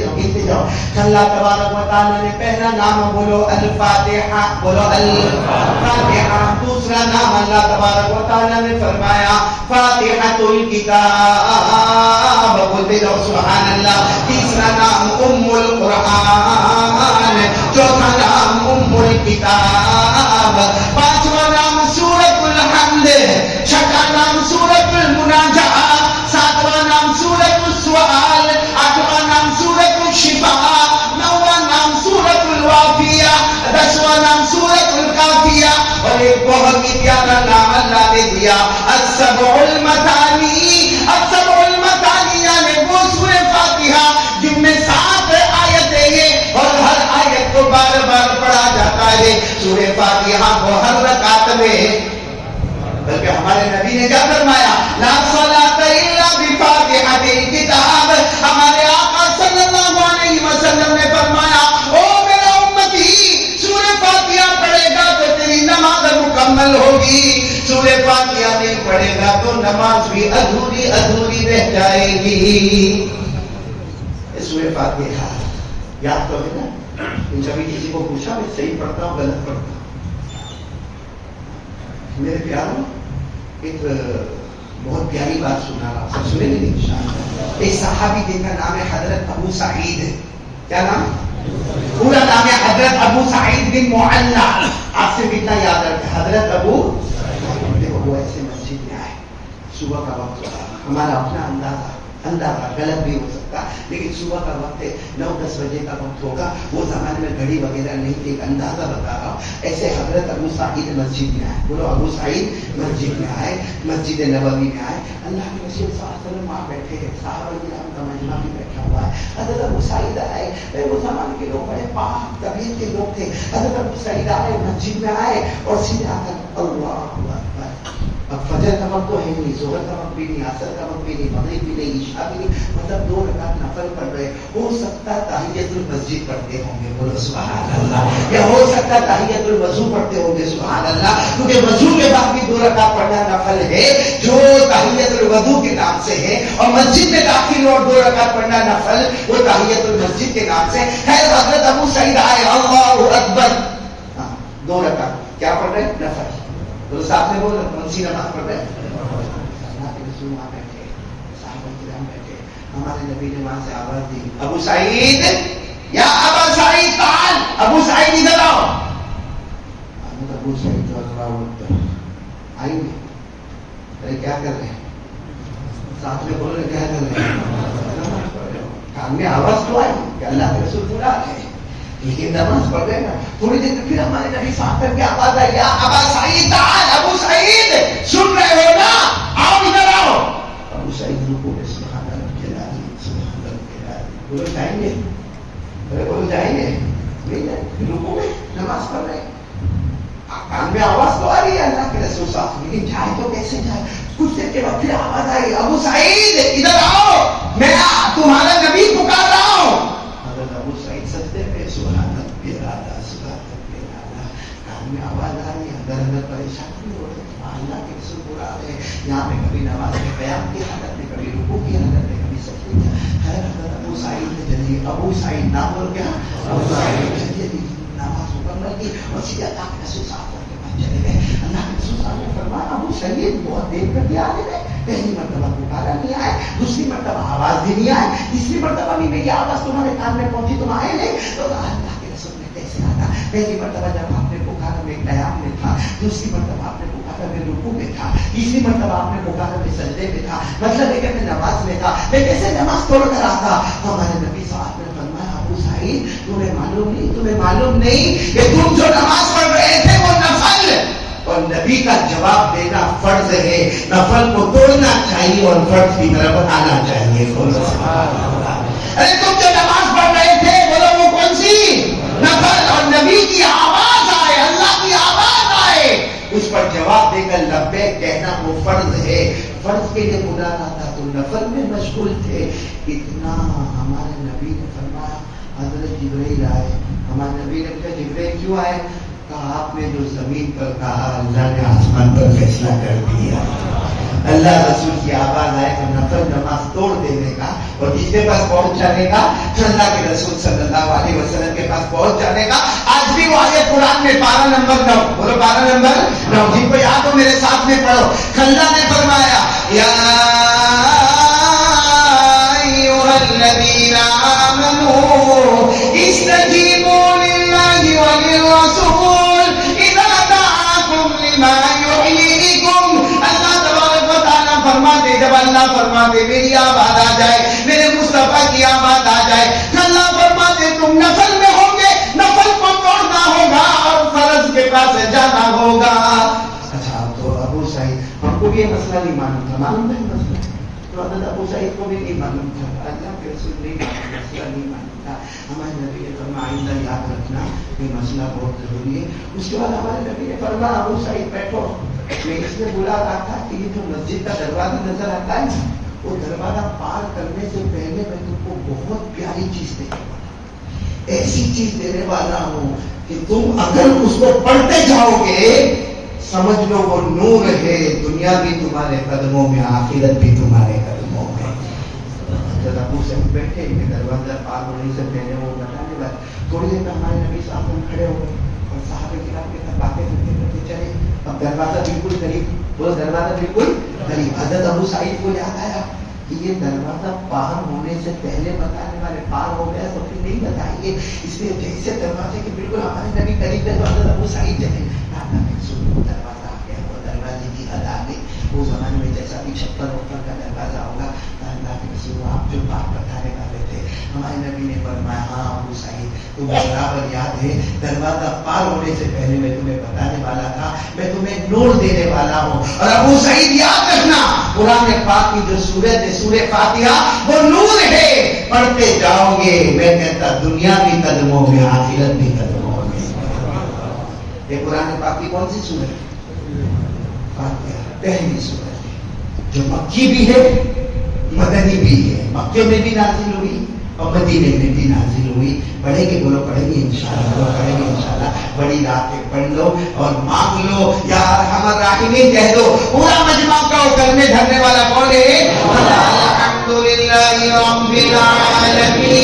جاؤ. اللہ تبارک و تعالیٰ نے پہلا نام بولو الفاتحہ, بولو الفاتحہ. دوسرا نام اللہ تبارک و تعالیٰ نے فرمایا فاتحۃ الکتاب, بولتے جاؤ سبحان اللہ. تیسرا نام ام القرآن, چوتھا نام ام الکتاب, پانچواں نام سورۃ الحمد, چھٹا نام سورۃ المناجات, ساتواں نام سورۃ السؤال, آٹھواں نام سورۃ الشفاء, نواں نام سورۃ الوافیہ, دسواں نام سورۃ الکافیہ, اور ایک بہت ہی پیارا نام اللہ نے دیا السبع المثانی. السبع المثانی یعنی وہ سورہ فاتحہ جن میں 7 آیتیں ہیں اور ہر آیت کو بار بار پڑھا جاتا ہے. سورہ فاتحہ کو ہر رکعت میں, بلکہ ہمارے نبی نے کیا فرمایا لا صلاۃ الا بفاتحۃ الکتاب. ہمارے آقا صلی اللہ علیہ وسلم نے فرمایا او میرا امتی, سورہ فاتحہ پڑھے گا تو تیری نماز مکمل ہوگی, سورہ فاتحہ نہیں پڑھے گا تو نماز بھی ادھوری ادھوری رہ جائے گی. سورہ فاتحہ یاد تو ہے نا. ان کبھی کسی کو پوچھا میں صحیح پڑھتا ہوں غلط پڑھتا ہوں؟ میرے پیاروں ایک بہت پیاری بات سنا رہا ہوں, سنیں گے انشاءاللہ. ایک صحابی جن کا نام ہے حضرت ابو سعید. کیا نام؟ پورا نام ہے حضرت ابو سعید بن معلّہ. آپ سے کتنا یاد رکھے حضرت ابو. دیکھو وہ ایسے مسجد میں آئے, صبح کا وقت ہوتا, ہمارا اپنا اندازہ غلط بھی ہو سکتا, لیکن صبح کا وقت ہے, 9-10 بجے کا وقت ہوگا. وہ زمانے میں گھڑی وغیرہ نہیں تھی, ایک اندازہ بتا رہا ہوں. ایسے حضرت ابو سعید مسجد میں آئے. بولو ابو سعید مسجد میں آئے, مسجد نبوی میں آئے. اللہ کے رسول صلی اللہ علیہ وسلم وہاں بیٹھے ہیں, صحابہ کرام کا مجمع بھی بیٹھا ہوا ہے. حضرت ابو سعید آئے. وہ زمانے کے لوگ بڑے پاک طبیعت کے لوگ تھے. حضرت ابو سعید آئے, مسجد میں آئے اور سیدھے آ کر اللہ اکبر. اب فجر کا وقت تو ہے نہیں, ظہر کا وقت بھی نہیں, عصر کا وقت بھی نہیں, مغرب بھی نہیں, عشاء بھی نہیں, مطلب 2 رکعت نفل پڑھ رہے. ہو سکتا تحیۃ المسجد پڑھتے ہوں گے, بولو سبحان اللہ. یا ہو سکتا تحیۃ الوضو پڑھتے ہوں گے, سبحان اللہ. کیونکہ وضو کے بعد بھی 2 رکعت پڑھنا نفل ہے جو تحیۃ الوضو کے نام سے ہے, اور مسجد میں داخل اور 2 رکعت پڑھنا نفل وہ تحیۃ المسجد کے نام سے ہے. حضرت ابو سعید آئے, اللہ اکبر, 2 رکعت کیا پڑھ رہے ہیں؟ نفل. تو ساتھ میں بولو کون سی نماز پڑھ رہے ہیں؟ اللہ کے رسول وہاں بیٹھے, صحابہ کرام بیٹھے. ہمارے نبی نے وہاں سے آواز دی ابو سعید, یا ابا سعید تعال, ابو سعید ادھر آؤ. ابو سعید آئیں گے, ارے کیا کر رہے ہیں؟ ساتھ میں بولو کیا کر رہے ہیں؟ کان میں آواز تو آئی کہ اللہ کے رسول بلا رہے ہیں, لیکن نماز پڑھ رہے نا. تھوڑی دیر میں پھر ہمارے نبی صاحب کر کے آواز آئی یا ابا سعید تعال, ابو سعید سن رہے ہو نا, آؤ ادھر آؤ. ابو سعید رکوع میں سبحان اللہ کے لازم, سبحان اللہ کے لازم. بولو جائیں گے, بولو جائیں گے, نہیں جائیں. رکوع میں نماز پڑھ رہے, کان میں آواز تو آ رہی ہے اللہ کے رسول صاحب, لیکن جائے تو کیسے جائے؟ کچھ دیر کے بعد پھر آواز آئی ابو سعید ادھر آؤ, میں تمہارا نبی پکار رہا ہوں. حضرت ابو سعید سجدے میں سبحان ربی الاعلیٰ, سبحان ربی الاعلیٰ. کان میں آواز آ رہی ہے, اندر اندر پریشان نہیں ہو رہے, اللہ کے رسول بلا رہے ہیں. یہاں پہ کبھی نماز میں قیام کی حالت میں, کبھی رکوع کی حالت میں, کبھی سجدے کی. حضرت ابو سعید نے جلدی, ابو سعید نام بول گیا, ابو سعید جلدی نماز مکمل کی اور سیدھے اللہ کے رسول صاحب کے پاس چلے گئے. اللہ کے رسول صاحب نے فرمایا ابو سعید بہت دیر کر دیا آنے میں, پہلی مرتبہ پکارا نہیں آئے, دوسری مرتبہ آواز بھی نہیں آئے, تیسری مرتبہ بھی میری آواز تمہارے کان میں پہنچی, تم آئے نہیں. تو اللہ کے رسول نے کیسے آتا؟ پہلی مرتبہ جب آپ نے پکارا میں قیام میں تھا, دوسری مرتبہ آپ نے پکارا میں رکوع میں تھا, تیسری مرتبہ آپ نے پکارا میں سجدے میں تھا, مطلب ہے کہ میں نماز میں تھا. میں کیسے نماز توڑ کر آتا؟ ہمارے نبی صاحب نے فرمایا ابو سعید تمہیں معلوم نہیں کہ تم جو نماز پڑھ رہے تھے وہ نفل, اور نبی کا جواب دینا فرض ہے. نفل کو توڑنا چاہیے اور فرض کی طرف آنا چاہیے. ارے تم جو نماز پڑھ رہے تھے بولو وہ کون سی؟ نفل. اور نبی کی آواز آئے, اللہ کی آواز آئے, اس پر جواب دے کر لبیک کہنا وہ فرض ہے. فرض کے لیے بلانا تھا تو نفل میں مشغول تھے. اتنا ہمارے نبی نے فرمایا حضرت جبرائیل آئے. ہمارے نبی نے پوچھا جبرائیل کیوں آئے؟ کہا آپ نے جو زمین پر کہا اللہ نے آسمان پر فیصلہ کر دیا. اللہ رسول کی آواز آئے تو نفل نماز توڑ دینے کا اور جس کے پاس پہنچ جانے کا اللہ کے رسول صلی اللہ علیہ وسلم کے پاس پہنچ جانے کا. آج بھی وہ آیت قرآن میں پارہ نمبر 9 بولو پارہ نمبر 9 جن کو یاد ہو میرے ساتھ میں پڑھو. اللہ نے فرمایا یا ایھا الذین آمنوا استجیبوا للہ وللرسول اذا دعاکم لما یحییکم. اللہ تبارک و تعالیٰ فرماتے جب اللہ فرماتے میری آواز آ جائے میرے مصطفیٰ کی آواز آ جائے اللہ فرماتے تم نفل میں ہوں گے نفل کو توڑنا ہوگا اور فرض کے پاس جانا ہوگا. اچھا تو ابو سعید ہم کو بھی یہ مسئلہ نہیں معلوم تھا. معلوم تھا یہ مسئلہ تو حضرت ابو سعید کو بھی نہیں معلوم تھا. اللہ کے رسول نہیں معلوم مسئلہ نہیں معلوم تھا. ہمارے نبی نے فرمایا آئندہ یاد رکھنا یہ مسئلہ بہت ضروری ہے. اس کے بعد ہمارے نبی نے فرمایا ابو سعید بیٹھو میں اس لیے بلا رہا تھا کہ یہ جو مسجد کا دروازہ نظر آتا ہے وہ دروازہ پار کرنے سے پہلے میں تم کو بہت پیاری چیز دینے والا ہوں. ایسی چیز دینے والا ہوں کہ تم اگر اس کو پڑھتے جاؤ گے سمجھ لو وہ نور ہے. دنیا بھی تمہارے قدموں میں آخرت بھی تمہارے قدموں میں. جب ابو سے بیٹھے دروازہ پار ہونے سے پہلے وہ بتانے لگا. تھوڑی دیر میں ہمارے نبی صاحب ہم کھڑے ہو گئے اور صحابہ کرام کے ساتھ باتیں کرتے کرتے چلے. اب دروازہ بالکل قریب وہ دروازہ بالکل قریب. حضرت ابو سعید کو یاد آیا کہ یہ دروازہ پار ہونے سے پہلے بتانے والے پار ہو گیا تو پھر نہیں بتائیں گے. اس لیے جیسے دروازے کے بالکل ہمارے نبی قریب ہے تو حضرت ابو سعید چلے. دروازہ آ گیا وہ دروازے کی حد آ گئی. وہ زمانے میں جیسا بھی چھپر اوپر کا دروازہ ہوگا اللہ کے رسول آپ جو بات بتانے والے تھے ہمارے نبی نے فرمایا ہاں ابو سعید تمہیں برابر یاد ہے دروازہ پار ہونے سے پہلے میں تمہیں بتانے والا تھا میں تمہیں نور دینے والا ہوں. اور ابو سعید یاد رکھنا قرآن پاک کی جو سورت ہے سورہ فاتحہ وہ نور ہے. پڑھتے جاؤ گے میں کہتا دنیا بھی قدموں میں آخرت بھی قدموں میں. یہ قرآن پاک کی کون سی سورت ہے؟ فاتحہ پہلی سورت ہے جو مکی بھی ہے مدنی بھی ہے. مکے میں بھی نازل ہوئی اور مدینے میں بھی نازل ہوئی. پڑھیں گے بولو پڑھیں گے انشاءاللہ پڑھیں گے انشاءاللہ. بڑی راتیں پڑھ لو اور مانگ لو یا ارحم الراحمین کہہ دو. پورا مجمع کا کر میں دھرنے والا کون ہے؟ الحمدللہ رب العالمین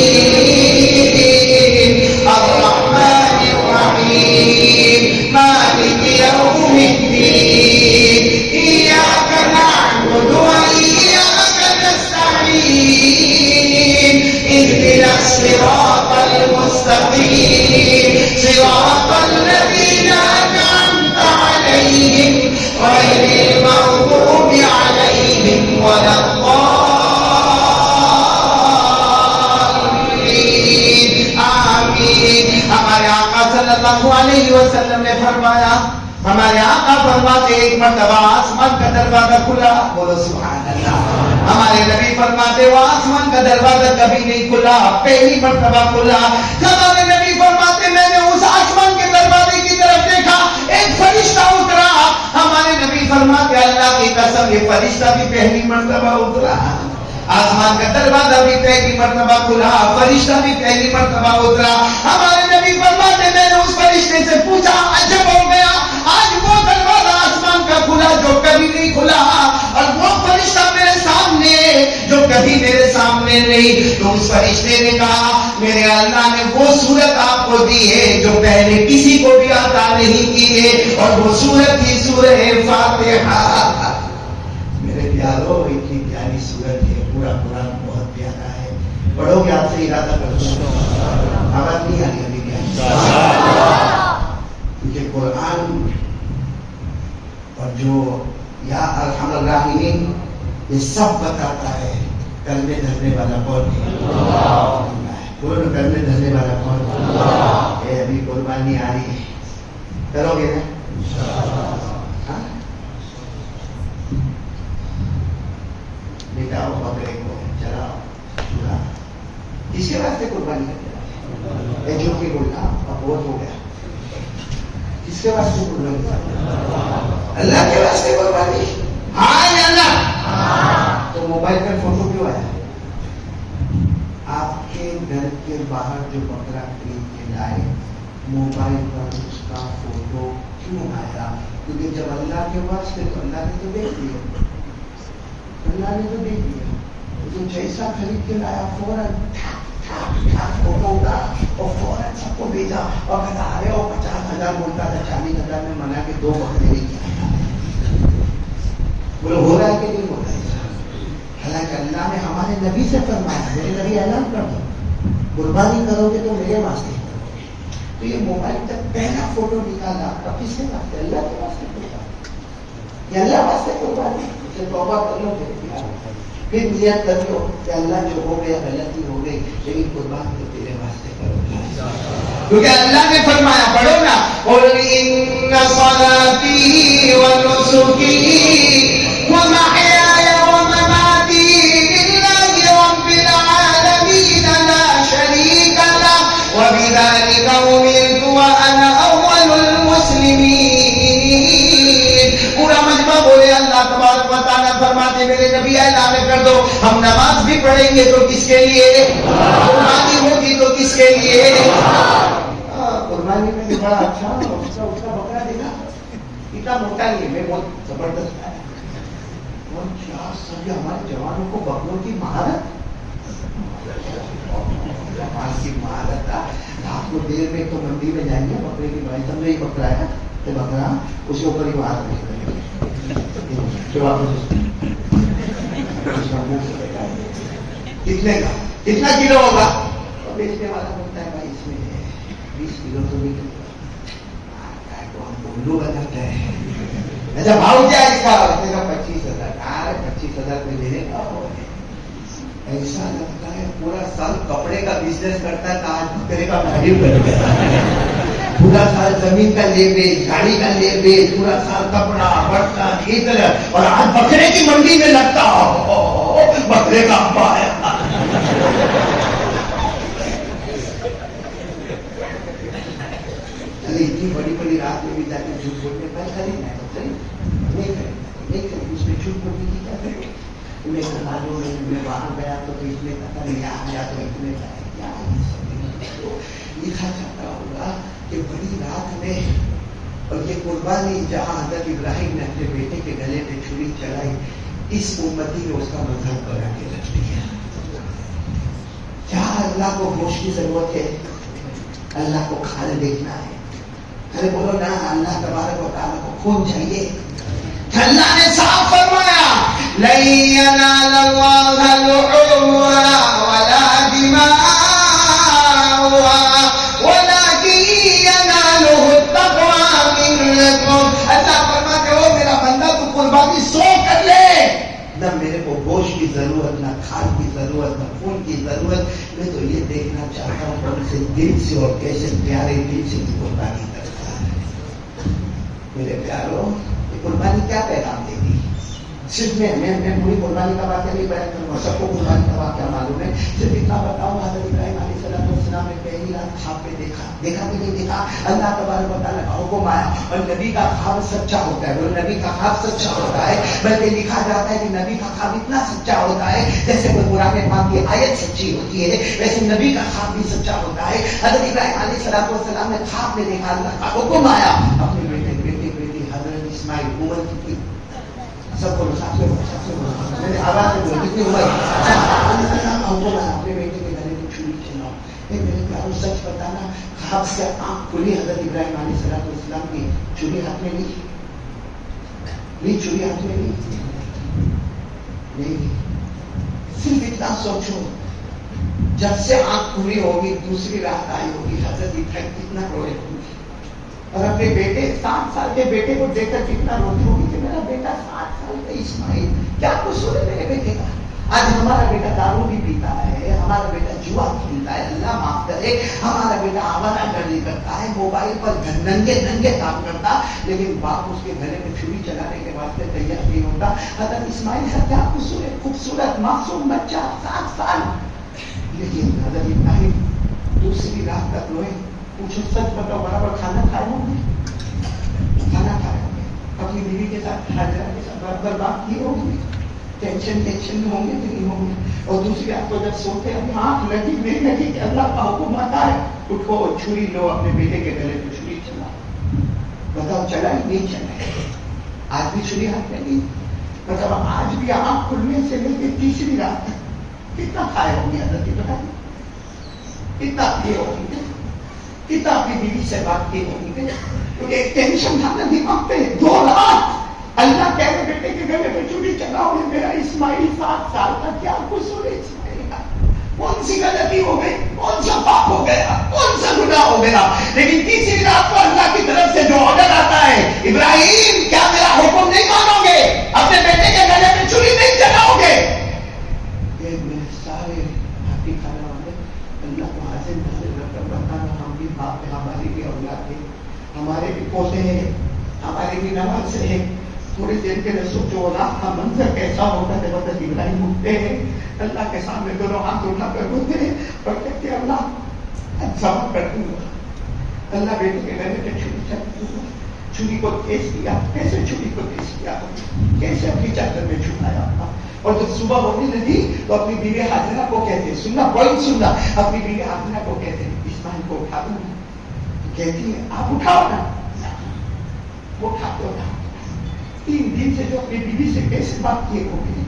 الرحمن الرحیم مالک یوم الدین ایاک نعبد و ایاک نستعین اهدنا الصراط المستقیم صراط الذین انعمت علیہم غیر المغضوب علیہم ولا ہمارے آقا صلی اللہ علیہ وسلم نے فرمایا ہمارے آقا فرماتے ایک مرتبہ آسمان کا دروازہ کھلا. بولو سبحان اللہ. ہمارے نبی فرماتے وہ آسمان کا دروازہ کبھی نہیں کھلا پہلی مرتبہ کھلا. ہمارے نبی فرماتے میں نے اس آسمان کے دروازے کی طرف دیکھا ایک فرشتہ اترا. ہمارے نبی فرماتے اللہ کی قسم یہ فرشتہ بھی پہلی مرتبہ اترا. آسمان کا دروازہ بھی پہلی مرتبہ کھلا فرشتہ بھی پہلی مرتبہ اترا. ہمارے نبی فرماتے میں نے اس فرشتے سے پوچھا عجب ہو گیا آج وہ دروازہ آسمان کا کھلا جو کبھی نہیں کھلا اور وہ فرشتہ میرے سامنے جو کبھی میرے سامنے نہیں. تو اس فرشتے نے کہا میرے اللہ نے وہ صورت آپ کو دی ہے جو پہلے کسی کو بھی عطا نہیں کی ہے اور وہ صورت تھی سورہ فاتحہ. میرے پیارو اتنی پیاری صورت ہے. پورا قرآن بہت پیارا ہے. پڑھو گے آپ سے ارادہ کرو. آواز نہیں آ رہی ابھی کیا؟ کیونکہ قرآن اور جو یا ارحم الراحمین یہ سب بتاتا ہے کلمے دھرنے والا کون ہے. کون کلمے دھرنے والا کون ہے؟ ابھی قربانی آ رہی ہے کرو گے نا؟ بتاؤ بکرے کو چلاؤ چلا کس کے واسطے قربانی کرتے ہیں؟ جو کہ بولنا اب بہت ہو گیا. کس کے واسطے قربانی؟ اللہ کے واسطے قربانی. ہاں یا اللہ؟ تو موبائل پر فوٹو کیوں آیا؟ آپ کے گھر کے باہر جو بکرا خرید کے لائے موبائل پر اس کا فوٹو کیوں آیا؟ کیونکہ جب اللہ کے واسطے تو اللہ نے تو دیکھ لیا، اللہ نے تو دیکھ لیا، جو جیسا خرید کے لایا فوراً فوٹو اتارا اور فوراً سب کو بھیجا اور کہا ارے وہ 50,000 بولتا تھا 40,000 میں منا کے 2 بکرے لے کے آیا۔ بولو ہو رہا ہے کہ نہیں ہو رہا ہے؟ حالانکہ اللہ نے ہمارے نبی سے فرمایا، میرے نبی اعلان کر دو قربانی کرو گے تو میرے واسطے کرو گے۔ تو یہ موبائل جب پہلا فوٹو نکالا تب کس کے واسطے؟ اللہ کے واسطے قربانی، یہ اللہ واسطے قربانی، اسے توبہ کر لو پھر نیت کر لو کہ اللہ جو ہو گیا غلطی ہو گئی لیکن قربانی تو تیرے واسطے کرو گے، کیونکہ اللہ نے فرمایا پڑھو نا قل ان صلاتی ونسکی ومحیای ومماتی للہ رب العالمین لا شریک لہ وبذلک امرت وانا اول المسلمین۔ پورا مجمع بولے اللہ تبارک و تعالیٰ فرماتے میرے نبی اعلان کر دو ہم نماز بھی پڑھیں گے تو کس کے لیے؟ قربانی ہوگی تو کس کے لیے؟ قربانی میں بھی بڑا اچھا اس کا بکرا دیکھا اتنا موٹا نہیں ہے، میں بہت زبردست ہے اور کیا سب ہمارے جوانوں کو بکروں کی مہارت تھا۔ رات کو دیر میں تو منڈی میں جائیں گے بکرے کی بھائی سمجھے یہ بکرا ہے تو بکرا اس کے اوپر ہی باہر نہیں کریں گے کتنا کلو ہوگا؟ بیچنے والا بولتا ہے بھائی اس میں 20 کلو تو نہیں الو بناتا ہے۔ اچھا بھاؤ کیا اس کا؟ 25,000۔ 25,000 میں لینے کا ایسا لگتا ہے پورا سال کپڑے کا بزنس کرتا ہے، آج بکرے کا بھاری کر گیا۔ پورا سال زمین کا لے بیچ، گاڑی کا لے بیچ، پورا سال کپڑا برتن ادھر، اور آج بکرے کی منڈی میں لگتا بکرے کا ابا ہے۔ اتنی بڑی بڑی رات میں بھی جا کے جھوٹ بولنے کا خریدنا ہے نہیں اس میں جھوٹ بولنے کی کیا کرے؟ میں وہاں گیا تو اتنے کا تھا، یہاں گیا تو اتنے کا ہے، کیا لکھا جاتا ہوگا کہ بڑی رات میں، اور یہ قربانی جہاں حضرت ابراہیم نے اپنے بیٹے کے گلے پہ چھری چلائی اس امتی نے اس کا مذہب بنا کے رکھ دیا۔ کیا اللہ کو گوشت کی ضرورت ہے؟ اللہ کو کھال دیکھنا ہے۔ ارے بولو نا اللہ تبارک و تعالیٰ کو خون چاہیے۔ اللہ نے صاف فرمایا لن ينال الله لحومها ولا دماؤها ولكن يناله التقوى منكم۔ اللہ فرماتے ہو میرا بندہ تو قربانی 100 کر لے، نہ میرے کو گوشت کی ضرورت، نہ کھال کی ضرورت، نہ خون کی ضرورت، میں تو یہ دیکھنا چاہتا ہوں کون سے دل سے اور کیسے پیارے دل سے قربانی کرتا ہے۔ میرے پیاروں یہ قربانی کیا پیغام دے گی؟ صرف میں پوری قربانی کا واقعہ نہیں بیان کروں گا، سب کو قربانی کا واقعہ معلوم ہے، صرف اتنا بتاؤں حضرت ابراہیم علیہ السلام نے پہلی رات خواب میں دیکھا کہ نہیں دیکھا، اللہ تبارک و تعالیٰ کا حکم آیا، اور نبی کا خواب سچا ہوتا ہے، وہ نبی کا خواب سچا ہوتا ہے، بلکہ لکھا جاتا ہے کہ نبی کا خواب اتنا سچا ہوتا ہے جیسے کوئی قرآن پاک کی آیت سچی ہوتی ہے ویسے نبی کا خواب بھی سچا ہوتا ہے۔ حضرت ابراہیم علیہ السلام نے خواب میں دیکھا اللہ کا حکم آیا اپنے بیٹے حضرت اسماعیل عمر کی سب کو میں نے آواز سے بولا کتنی عمر اپنے بیٹے کے گلے میں چھری چلاؤ۔ میرے پیاروں سچ بتانا خواب سے آنکھ کھلی حضرت ابراہیم علیہ السلام کی چھری ہاتھ میں لی چھری ہاتھ میں لی نہیں، صرف اتنا سوچو جب سے آنکھ کھلی ہوگی دوسری رات آئی ہوگی حضرت ابراہیم کتنا روئے ہوگی، اور اپنے بیٹے 7 سال کے بیٹے کو دیکھ کر کتنا روتی ہوگی کہ میرا بیٹا 7 سال کا اسماعیل، کیا قصور ہے میرے بیٹے کا؟ آج ہمارا بیٹا دارو بھی پیتا ہے، ہمارا بیٹا جوا کھیلتا ہے، اللہ معاف کرے، ہمارا بیٹا آوارہ گردی کرتا ہے، موبائل پر ننگے کام کرتا، لیکن باپ اس کے گلے میں چھری چلانے کے واسطے تیار نہیں ہوتا۔ حضرت اسماعیل کا کیا قصور ہے؟ خوبصورت معصوم بچہ 7 سال، لیکن حضرت ابراہیم دوسری رات تک روئے۔ پوچھو سچ بتاؤ برابر کھانا کھائے ہوں گے؟ کھانا کھائے ہوں گے، اپنی بیوی کے ساتھ حاجرہ کے ساتھ برابر بات کی ہوگی؟ ٹینشن میں ہوں گے کہ نہیں ہوں گے. اور دوسری بات کو جب سوتے ہیں آنکھ لگی نہیں لگی کہ اللہ کا حکم آتا ہے اٹھو چھری لو اپنے بیٹے کے گلے پہ چھری چلا. بتاؤ چلا ہی نہیں چلا. آج بھی چھری ہاتھ میں نہیں. مطلب آج بھی آنکھ کھلنے سے لے کے تیسری رات تک کتنا کھائے ہوں گے حضرت ابراہیم, کتنا پیے ہوں گے, کتنا اپنی بیوی سے بات کی ہوں گے. کیونکہ ایک ٹینشن تھا نا دماغ پہ. 2 رات اللہ کہہ رہے بیٹے کے گلے پہ چھری چلاؤ گے. میرا اسماعیل 7 سال کا کیا قصور ہے اسماعیل کا؟ کون سی غلطی ہو گئی, کون سا پاپ ہو گیا, کون سا گناہ ہو گیا؟ لیکن تیسری رات کو اللہ کی طرف سے جو آرڈر آتا ہے ابراہیم کیا میرا حکم نہیں مانو گے, اپنے بیٹے کے گلے پہ چھری نہیں چلاؤ گے؟ یہ میرے سارے ہاتھی کھانا والے اللہ کو حاضر ناظر رکھ کر بتانا ہم بھی باپ ہیں, ہماری بھی اولاد ہے, ہمارے بھی پوتے ہیں, ہمارے بھی نواز ہیں. تھوڑی دیر کے لیے سوچو رات کا منظر کیسا ہوگا جب حضرت ابراہیم اٹھتے ہیں اللہ کے سامنے دونوں ہاتھ اٹھا کر ہوتے ہیں اور کہتے ہیں اللہ ذبح کر دوں گا. اللہ بیٹے کے گلے پہ چھری چل دوں گا. چھری کو تیز کیا, کیسے چھری کو تیز کیا, کیسے اپنی چادر میں چھپایا. اور جب صبح ہونے لگی تو اپنی بیوی حاضرہ کو کہتے, سننا پوائنٹ سننا, اپنی بیوی حاضرہ کو کہتے اسماعیل کو اٹھا دوں گا. کہتی ہے آپ اٹھاؤ نا, وہ اٹھاتے ہو نا. 3 دن سے جو اپنی بیوی سے کیسے بات کیے ہو گئے,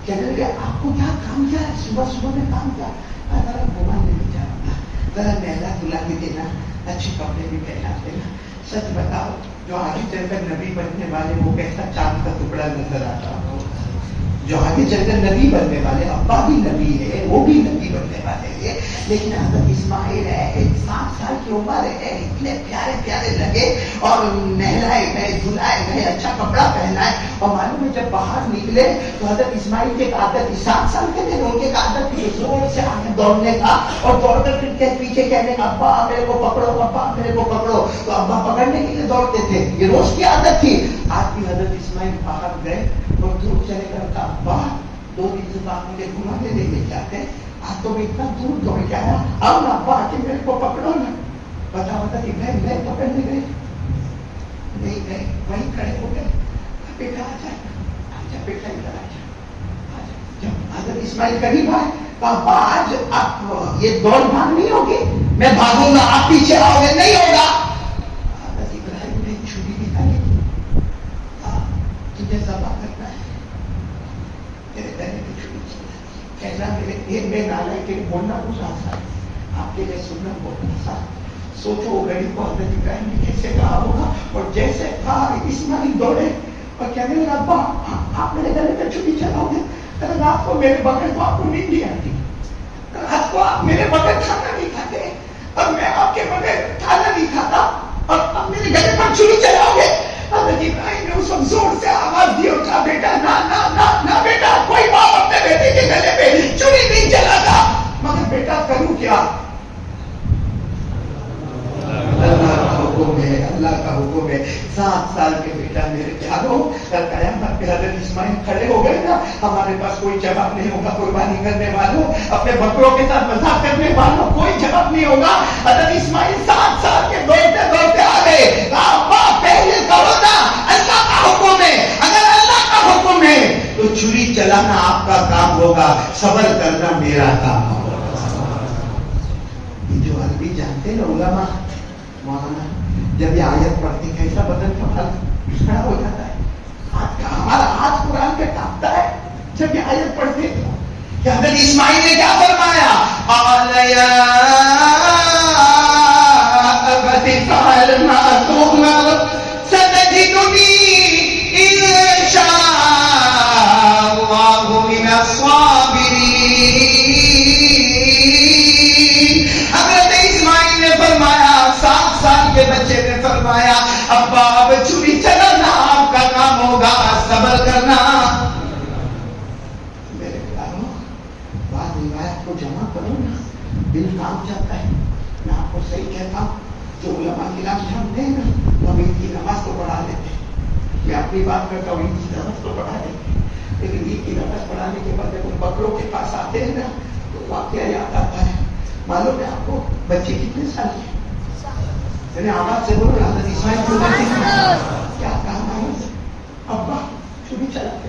کہنے لگے آپ کو کیا کام کیا ہے, صبح میں کام کیا, ذرا گھمانے لے جانا, ذرا نہلا دھلا کے دینا, اچھے کپڑے بھی پہنا دینا. سچ بتاؤ جو آگے چل کر نبی بننے والے وہ کیسا چاند کا ٹکڑا نظر آتا ہو. جو آگے چل کر نبی بننے والے, ابا بھی نبی ہے, وہ بھی نبی بننے والے ہیں, لیکن حضرت اسماعیل ہے 7 سال کی عمر ہے, اتنے پیارے پیارے لگے اور نہلائے گئے, دھلائے گئے, اچھا کپڑا پہنائے. اور معلوم ہے جب باہر نکلے تو حضرت اسماعیل کی ایک عادت, 7 سال کے تھے ان کی ایک عادت تھی زور سے آگے دوڑنے کا اور دوڑ کر پھر کے پیچھے کہنے کا ابا میرے کو پکڑو, ابا میرے کو پکڑو. تو ابا پکڑنے کے لیے دوڑتے تھے, یہ روز کی عادت تھی. آج بھی حضرت اسماعیل باہر گئے اور دور چلے کر کہا ابا 2 دن سے بعد مجھے گھمانے لے کے جاتے, آج تو میں اتنا دور دوڑ کے آیا, آؤ نا ابا کہ میرے کو پکڑو نا. بتاؤ تھا کہ میں پکڑنے گئے نہیں گئے, وہیں کھڑے ہو گئے. بیٹا آ جائے, آجا بیٹا ادھر آ جا. جب حضرت اسماعیل قریب آئے تو ابا آج آپ یہ دوڑ بھاگ نہیں ہوگی, میں بھاگوں گا آپ پیچھے آؤ گے, نہیں ہوگا. حضرت ابراہیم نے چھری دکھائی, تجھے ذبح کرنا ہے, میرے گلے پہ چھری چلا. کہنا میرے دیر میں نالے کے بولنا کچھ آسان ہے, آپ کے لیے سننا بہت آسان. سوچو وہ غریب کو حضرت ابراہیم نے کیسے کہا ہوگا. اور جیسے کہا اسماعیل دوڑے اور کہنے لگا ابا آپ میرے گلے پہ چھری چلاؤ گے, رات کو میرے بغیر تو آپ کو نیند نہیں آتی, رات کو آپ میرے بغیر کھانا نہیں کھاتے اور میں آپ کے بغیر کھانا نہیں کھاتا اور اب میرے گلے پر چھری چلاؤ گے. حضرت ابراہیم نے اس وقت زور سے آواز دی اور کہا بیٹا نا نا نا نا بیٹا, کوئی باپ اپنے بیٹے کے گلے پہ چھری نہیں چلاتا. مگر بیٹا کروں کیا, اللہ کا حکم ہے, اللہ کا حکم ہے. 7 سال کے بیٹا میرے پیارو, کل قیامت پہ حضرت اسماعیل کھڑے ہو گئے نا, ہمارے پاس کوئی جواب نہیں ہوگا. قربانی کرنے والوں, اپنے بکروں کے ساتھ مذاق کرنے والوں, کوئی جواب نہیں ہوگا. حضرت اسماعیل 7 سال کے دوڑتے دوڑتے آ گئے. ابا پہلے کرو نا, اللہ کا حکم ہے, اگر اللہ کا حکم ہے تو چھری چلانا آپ کا کام ہوگا, صبر کرنا میرا کام ہوگا. جو عربی جانتے ہیں علماء مولانا, جب یہ آیت پڑھتے کیسا بدن کا کھڑا ہو جاتا ہے. ہمارا ہاتھ قرآن پہ کانپتا ہے جب یہ آیت پڑھتے ہیں. کہ حضرت اسماعیل نے کیا فرمایا, قال یا ابت افعل ما تؤمر ستجدنی ان شاء اللہ من الصابرین. حضرت اسماعیل نے فرمایا, 7 سال کے بچے نے فرمایا ابا اب چھری چلانا آپ کا کام ہوگا, صبر کرنا. میرے پیاروں, بعض روایت کو جمع کرو نا, دل کام جاتا ہے. میں آپ کو صحیح کہتا ہوں, جو علماء کرام جانتے ہیں نا, ہم عید کی نماز تو پڑھا لیتے ہیں. میں اپنی بات کرتا ہوں, عید کی نماز تو پڑھا لیتے ہیں, لیکن عید کی نماز پڑھانے کے بعد جب ہم بکروں کے پاس آتے ہیں نا تو واقعہ یاد آتا ہے. معلوم ہے آپ کو بچے کتنے سال کے, یعنی آواز سے بولو حضرت اسماعیل کو بچے کیا کام ہے, ابا چھری چلاتے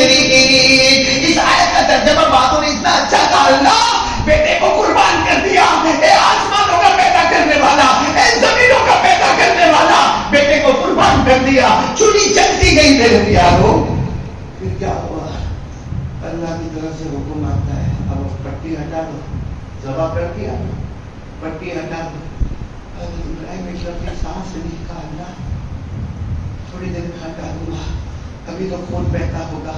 المشركين. اس آیت کا ترجمہ باتوں نے اتنا اچھا کہا، اللہ بیٹے کو قربان کر دیا، اے آسمانوں کا پیدا کرنے والا، اے زمینوں کا پیدا کرنے والا، بیٹے کو قربان کر دیا، چولی چلتی گئی میرے پیارو. پھر کیا ہوا؟ اللہ کی طرف سے حکم آتا ہے، اب پٹی ہٹا دو، ذبح کر دیا، پٹی ہٹا دو. ابراہیم ایک لمبی سانس لی، کہا اللہ تھوڑی دیر میں ہٹا دوں گا، ابھی تو خون بہتا ہوگا.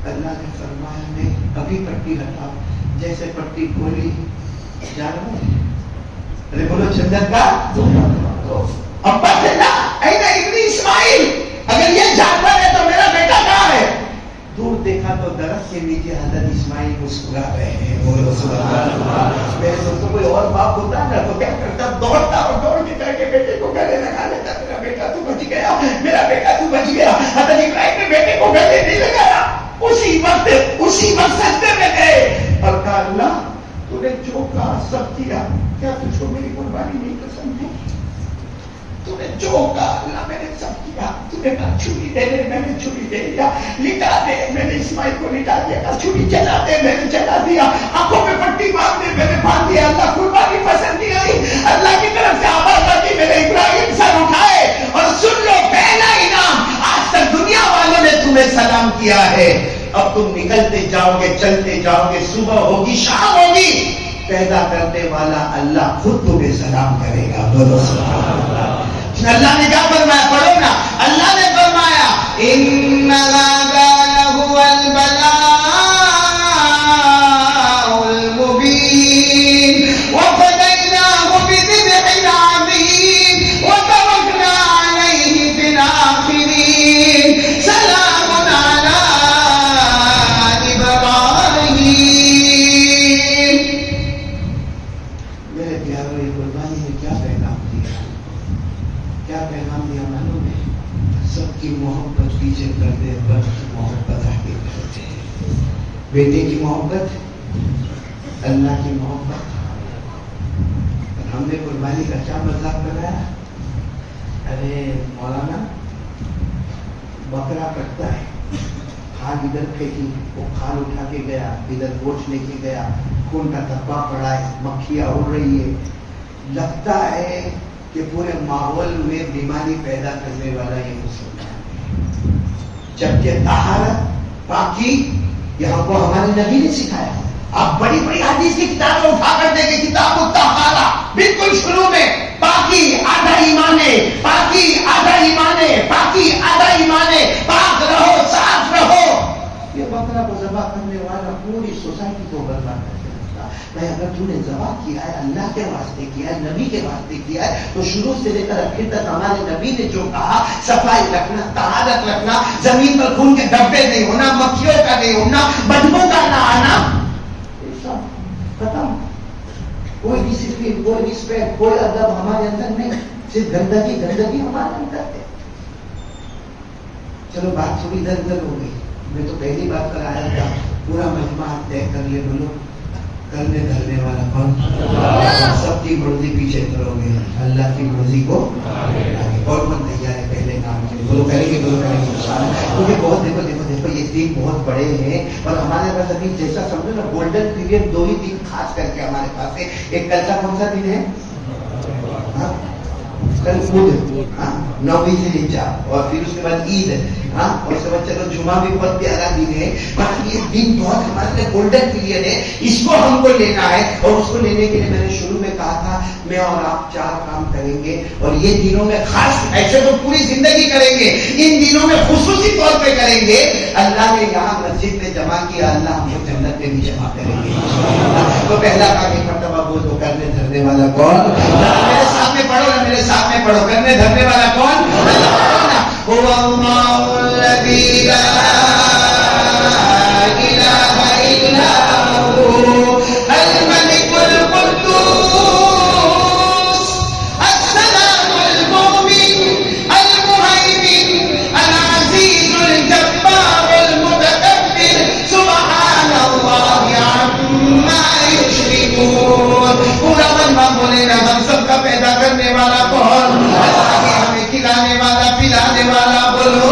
اللہ نے فرمایا نہیں، ابھی پٹی ہٹاؤ. جیسے پٹی کھولی، جانور ارے بولو جنت کا ابا چلا اینا ابن اسماعیل، اگر یہ جانور ہے تو میرا بیٹا کہاں ہے؟ دور دیکھا تو درخت کے نیچے حضرت اسماعیل مسکرا رہے ہیں. بولو سبحان اللہ. میرے دوستوں کوئی اور باپ ہوتا نا تو کیا کرتا؟ دوڑتا اور دوڑ کے کر کے بیٹے کو گلے لگا لیتا، میرا بیٹا تو بچ گیا، میرا بیٹا تو بچ گیا. حضرت ابراہیم نے بیٹے کو گلے نہیں لگایا، اسی وقت سجدے میں گئے اور کہا اللہ تو نے جو کہا سب کیا، کیا تجھ کو میری قربانی نہیں پسند ہے؟ تو نے جو کہا اللہ میں نے سب کیا. تو نے کہا چھری دے دے، میں نے چھری دے دیا. لٹا دے، میں نے اسماعیل کو لٹا دیا. چھری چلا دے، میں نے چلا دیا. آنکھوں میں پٹی باندھ دے، میں نے باندھ دیا. اللہ قربانی پسند نہیں آئی. اللہ کی طرف سے آواز آتی، میرے ابراہیم سر اٹھائے اور سن لو پہلا انعام آج تک دنیا والوں نے تمہیں سلام کیا ہے. اب تم نکلتے جاؤ گے، چلتے جاؤ گے، صبح ہوگی شام ہوگی، پیدا کرنے والا اللہ خود تمہیں سلام کرے گا. بولو سبحان اللہ. اللہ نے کیا فرمایا؟ پڑھو نا. اللہ نے فرمایا ان هذا لهو البلاء المبين وفديناه بذبح عظيم وتركنا عليه في الآخرين سلام على إبراهيم. میرے پیاروں، یہ قربانی نے کیا پیغام دیا؟ کیا پیغام دیا معلوم ہے؟ سب کی محبت پیچھے کر دے، بس محبت آگے کر دے. بیٹے کی محبت، اللہ کی محبت. ہم نے قربانی کا کیا مذاق بنایا؟ ارے مولانا بکرا کٹتا ہے، کھال ادھر پھینکی، وہ کھال اٹھا کے گیا، ادھر گوشت لے کے گیا، خون کا دھبا پڑا ہے، مکھیاں اڑ رہی ہے. لگتا ہے کہ پورے ماحول میں بیماری پیدا کرنے والا یہ مسلمان ہے. جبکہ طہارت، پاکی یہ ہم کو ہمارے نبی نے سکھایا. آپ بڑی بڑی حدیث کی کتابیں اٹھا کر دیں گے، کتاب الطہارہ بالکل شروع میں پاکی آدھا ایمان ہے، پاکی آدھا ایمان ہے، پاکی آدھا ایمان ہے، پاک رہو، صاف رہو. یہ بکرا کو ذبح کرنے والا پوری سوسائٹی کو برباد کر دیتا. بھائی اگر تو نے ذبح کیا ہے، اللہ کے واسطے کیا ہے، نبی کے واسطے کیا ہے، تو شروع سے لے کر آخر تک ہمارے نبی نے جو کہا، صفائی رکھنا، طہارت رکھنا، زمین پر خون کے دھبے نہیں ہونا، مکھیوں کا نہیں ہونا، بدبو کا نہ آنا، ختم. کوئی ڈسپلن، کوئی رسپیکٹ، کوئی ادب ہمارے اندر نہیں، صرف گندگی ہمارے اندر ہے. چلو بات تھوڑی ادھر ادھر ہو گئی. میں تو پہلی بات کر آیا تھا، پورا مجمع طے کر لے. بولو کرنے دھرنے والا کون؟ سب کی مرضی پیچھے کرو گے، اللہ کی مرضی کو آگے. اور من تیار ہے پہلے کام کے؟ بولو کریں گے، بولو کریں گے. کیونکہ بہت دیکھو یہ دن بہت بڑے ہیں اور ہمارے پاس ابھی جیسا سمجھو نا گولڈن پیریڈ 2 ہی دن خاص کر کے ہمارے پاس ہے. ایک کل کا کون سا دن ہے؟ کل خود 9ویں سے نیچا، اور پھر اس کے بعد عید، اور اس کے بعد چلو جمعہ بھی بہت پیارا دن ہے. یہ دن بہت ہمارے لیے گولڈن پیریڈ ہے، اس کو ہم کو لینا ہے. اور اس کو لینے کے لیے میں نے شروع میں کہا تھا میں اور آپ 4 کام کریں گے، اور یہ دنوں میں خاص، ایسے تو پوری زندگی کریں گے، ان دنوں میں خصوصی طور پہ کریں گے. اللہ نے یہاں مسجد میں جمع کیا، اللہ ہم کو جنت میں بھی جمع کریں گے. تو پہلا کام ایک مرتبہ بول دو، کرنے دھرنے والا کون؟ میرے سامنے پڑھو نا، میرے سامنے پڑھو. کرنے دھرنے والا کون؟ هو الله الذي لا إله إلا هو الملك القدوس السلام المؤمن المهيمن العزيز الجبار المتكبر سبحان الله عما يشركون. پورا مجمع بولے نا، ہم سب کا پیدا کرنے والا کون؟ ہمیں کھلانے والا، پلانے والا. بولو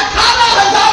18,000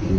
3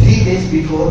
3 days before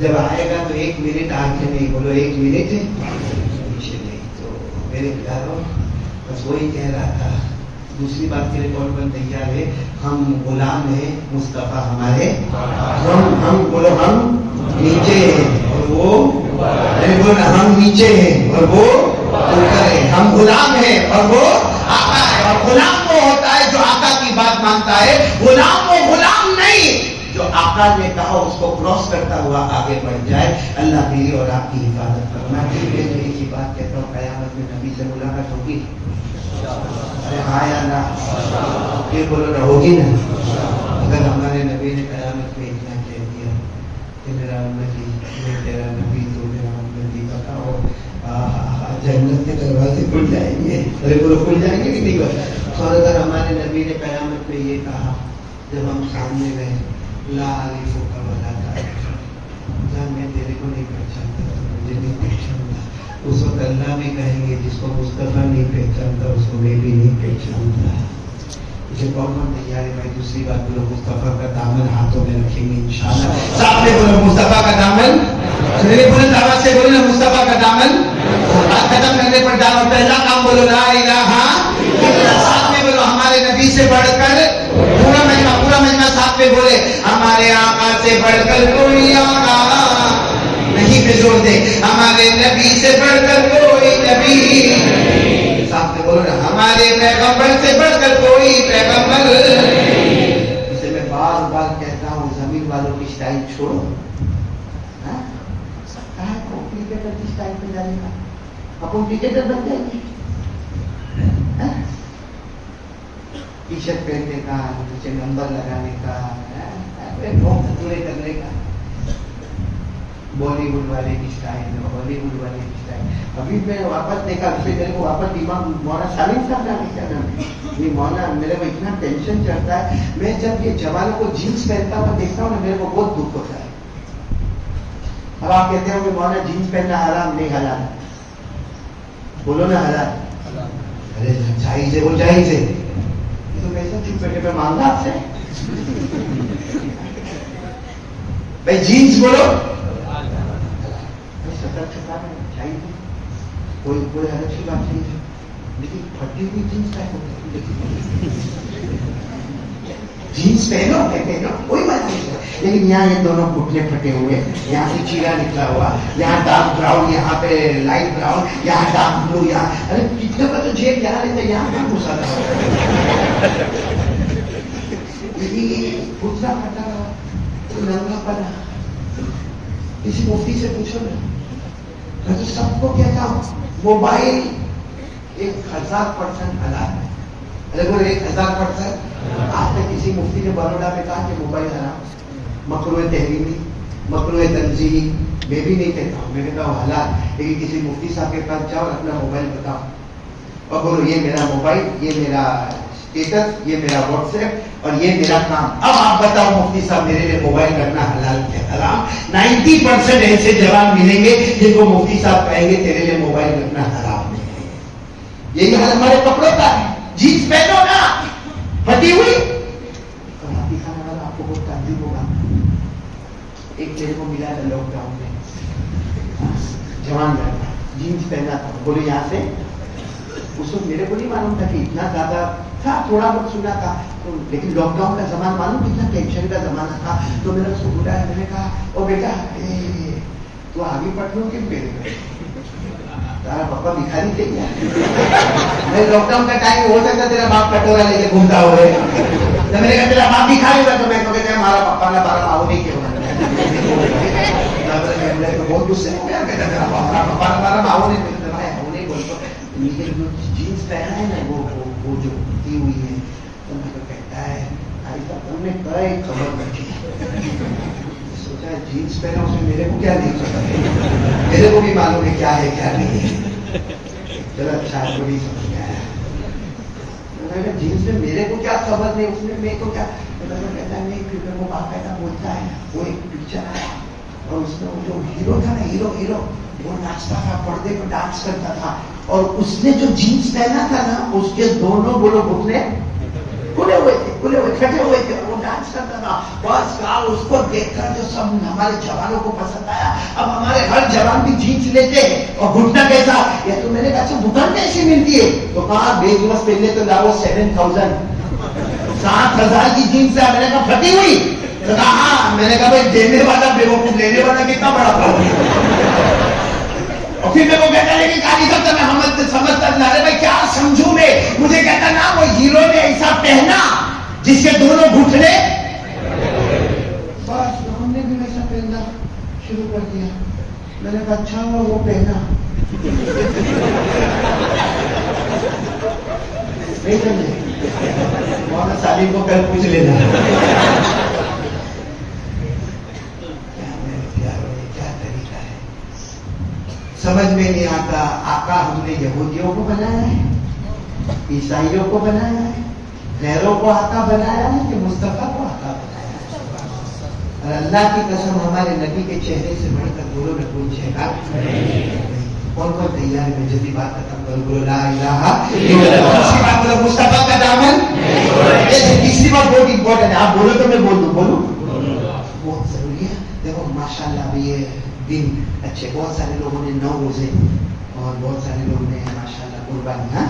جب آئے گا تو 1 منٹ آگے نہیں، بولو 1 منٹ پیچھے نہیں. تو میرے پیاروں بس وہی کہہ رہا تھا. دوسری بات کے لیے کون تیار ہے؟ ہم غلام ہیں، مصطفیٰ ہمارے. ہم بولو ہم نیچے ہیں اور وہ بولو ہم نیچے ہیں اور وہ اوپر ہے. ہم غلام ہیں اور وہ آقا ہے. اور غلام وہ ہوتا ہے جو آقا کی بات مانتا ہے. غلام وہ غلام نہیں جو آقا نے کہا اس کو کراس کرتا ہوا آگے بڑھ جائے. اللہ میری اور آپ کی حفاظت فرمائے. میں ایک ہی بات کہتا ہوں، قیامت میں نبی سے ملاقات ہوگی. ارے ہاں یا نہ؟ پھر بولو نہ ہوگی نا. اگر ہمارے نبی نے قیامت میں اتنا کہہ دیا کہ میرا امتی، میں تیرا نبی، تو میرا امتی، بتاؤ جنت کے دروازے کھل جائیں گے. ارے بولو کھل جائیں گے کہ نہیں؟ اور اگر ہمارے نبی نے قیامت میں یہ کہا جب ہم سامنے گئے، لا علیفو کا ولا تعریف، جب میں تیرے کو نہیں پہچانتا تو مجھے نہیں پہچانتا. اس وقت اللہ بھی کہیں گے جس کو مصطفیٰ نہیں پہچانتا اس کو میں بھی نہیں پہچانتا. اسے کون تیار ہے بھائی؟ دوسری بات بولو مصطفیٰ کا دامن ہاتھوں میں رکھیں گے انشاءاللہ. ساتھ میں بولو مصطفیٰ کا دامن. میرے بولے دعوت سے بولو نا مصطفیٰ کا دامن. بات ختم کرنے پر دعوت پہلا کام بولو لا الہ الا اللہ. ساتھ میں بولو ہمارے نبی سے بڑھ کر، پورا مجمع ساتھ میں بولے ہمارے آقا سے بڑھ کر کوئی آقا نہیں. پہ زور دے ہمارے نبی سے بڑھ کر کوئی نبی. ساتھ میں بولو نا ہمارے پیغمبر سے بڑھ کر کوئی پیغمبر. اسے میں بار بار کہتا ہوں زمین والوں کی اسٹائل چھوڑو. کرکٹر کی اسٹائل پہ جانے کا اپن کرکٹر بن جائیں گے. ٹی شرٹ پہننے کا، پیچھے نمبر لگانے کا، پورے کرنے کا. بالی ووڈ والے کی اسٹائل، ہالی ووڈ والے کی اسٹائل. ابھی میں واپس دیکھا، میرے کو واپس دماغ مولانا سالم صاحب نے کیا نام یہ مولانا، میرے کو اتنا ٹینشن چڑھتا ہے. میں جب یہ جوانوں کو جینس پہنتا ہوں دیکھتا ہوں نا، میرے کو بہت دکھ ہوتا ہے. اب آپ کہتے ہو کہ مولانا جینس پہننا حرام نہیں، حلال. بولو نا حلال. ارے جائز ہے، وہ جائز ہے. تو پیسہ چپ بیٹھے میں مانگا آپ سے بھائی جینس بولو. سطر چھپا چاہیے کوئی اچھی بات نہیں ہے، لیکن پھٹی ہوئی جینس کا جینس پہنو کوئی بات نہیں ہے. لیکن یہاں یہ دونوں گھٹنے پھٹے ہوئے، یہاں سے چیرا نکلا ہوا، یہاں ڈارک براؤن، یہاں پہ لائٹ براؤن، یہاں ڈارک بلو، یہاں ارے کتنے کا تو جیب یہاں رہتا، یہاں پر گھسا تھا. گھسا پھٹا رہا تو ننگا پڑا. کسی مفتی سے پوچھو نا، میں تو سب کو کہتا ہوں موبائل 1000% حلال ہے. ارے وہ 1000%. آپ نے کسی مفتی نے بروڈا میں کہا کہ موبائل حرام، مکروہ تحریمی، مکروہ تنزیہی؟ میں بھی نہیں کہتا ہوں، میں نے کہا حلال. لیکن کسی مفتی صاحب کے پاس جاؤ، اپنا موبائل بتاؤ اور بولو یہ میرا موبائل، یہ میرا اسٹیٹس، یہ میرا واٹس ایپ اور یہ میرا کام. اب آپ بتاؤ مفتی صاحب میرے لیے موبائل رکھنا حلال کیا حرام؟ 90% ایسے جوان ملیں گے جن کو مفتی صاحب کہیں گے تیرے لیے موبائل رکھنا حرام ہے. یہی حال ہمارے کپڑوں کا ہے. جینس پہنو نا پھٹی ہوئی. دکھانے والا آپ کو بہت تعجب ہوگا. ایک میرے کو ملا تھا لاک ڈاؤن میں، جوان لڑکا جینس پہنا تھا. بولے یہاں سے. اس وقت میرے کو نہیں معلوم تھا کہ اتنا زیادہ تھا، تھوڑا بہت سنا تھا، لیکن لاک ڈاؤن کا زمانہ معلوم کتنا ٹینشن کا زمانہ تھا. تو میں نے اس کو بلایا، میں نے کہا او بیٹا تو آگے پٹنوں کے پیڑ تارا پپا بھکاری تھے کیا؟ لاک ڈاؤن کا ٹائم ہو سکتا تیرا باپ کٹورا لے کے گھومتا ہوئے. تو میں نے کہا تیرا باپ بھکاری ہوا، تو میں تو کہتے ہیں ہمارا پپا نے بارہ ماؤ نہیں کیا. بہت غصے ہو گیا، تیرا پپا نے بارہ ماؤ نہیں بولتا. جینس پہنا ہے نا وہ جو ہوتی ہوئی ہے، تو میں تو کہتا ہے تم نے کئی خبر رکھی. سوچا جینس پہنا اس میں میرے کو کیا نہیں پتا، میرے کو بھی معلوم ہے کیا ہے کیا نہیں ہے. چلو اچھا کو نہیں سمجھ میں آیا. جینس میں میرے کو کیا خبر نہیں، اس میں میرے کو کیا. کہتا ہے نہیں، کیونکہ وہ باقاعدہ بولتا ہے. وہ ایک پکچر آیا اور اس میں وہ جو ہیرو تھا نا، ہیرو وہ ناچتا تھا، پردے پہ ڈانس کرتا تھا، اور اس نے جو جینس پہنا تھا نا اس کے دونوں بولو گھٹنے کھلے ہوئے تھے، کھٹے ہوئے تھے، اور وہ ڈانس کرتا تھا. بس گاؤ اور اس کو دیکھ کر جو سب ہمارے جوانوں کو پسند آیا. اب ہمارے ہر جوان بھی جینس لیتے ہیں. اور گھٹنا کیسا؟ یہ تو میں نے کہا اچھا دکان کیسی ملتی ہے؟ تو کہاں بے جنس پہننے تو لاؤ 7000 7,000 کی جینس ہے. میں نے کہا پھٹی ہوئی؟ تو کہا ہاں. میں نے کہا بھائی دینے والا بیوقوف, لینے والا کتنا بڑا تھا. اور پھر میں وہ کہتا ہے کہ قاری صاحب میں ہم سمجھتا نہ رہے بھائی کیا سمجھوں میں. مجھے کہتا نا وہ ہیرو نے ایسا پہنا جس کے دونوں گھٹنے, بس ہم نے بھی ویسا پہننا شروع کر دیا. میں نے کہا اچھا وہ پہنا نہیں سمجھے. مولانا سالم کو کل پوچھ لینا. کیا طریقہ ہے سمجھ میں نہیں آتا. آقا ہم نے یہودیوں کو بنایا ہے, عیسائیوں کو بنایا ہے, غیروں کو آقا بنایا ہے کہ مصطفیٰ کو آقا بنایا ہے. اور اللہ کی قسم ہمارے نبی کے چہرے سے بڑھ کر بولو نہ کوئی چہرہ. کون کون تیار ہے؟ جلدی بات ختم کرو. بولو لا الہ الا اللہ. دوسری بات بولو مصطفیٰ کا دامن. تیسری بات بہت امپورٹنٹ ہے. آپ بولو تو میں بول دوں. بولو بہت ضروری ہے. دیکھو ماشاء اللہ ابھی یہ دن اچھے, بہت سارے لوگوں نے 9 روزے اور بہت سارے لوگوں نے ماشاء اللہ قربانی. ہاں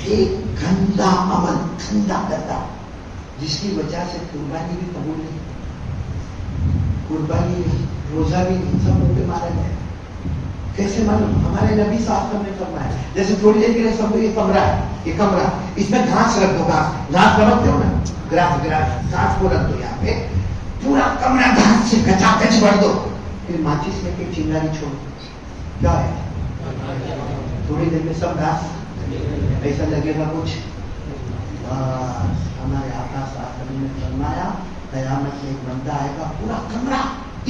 ایک گندا عمل, گندا گندا, جس کی وجہ سے قربانی بھی قبول نہیں, قربانی نہیں, روزہ بھی نہیں, سب منہ پہ مارا گیا. کیسے معلوم؟ ہمارے نبی صاحب نے فرمایا جیسے تھوڑی دیر کے لیے سب کو یہ کمرہ ہے, یہ کمرہ اس میں گھاس رکھ دو. گھاس رکھتے ہو نا, گھاس گھاس کو رکھ دو یہاں پہ, پورا کمرہ گھاس سے کچا کچ بھر دو. پھر ماچس میں کوئی چنگاری چھوڑ دو. کیا ہے؟ تھوڑی دیر میں سب گھاس ایسا لگے گا کچھ. ہمارے آقا صاحب نے فرمایا قیامت میں ایک بندہ آئے گا, پورا کمرہ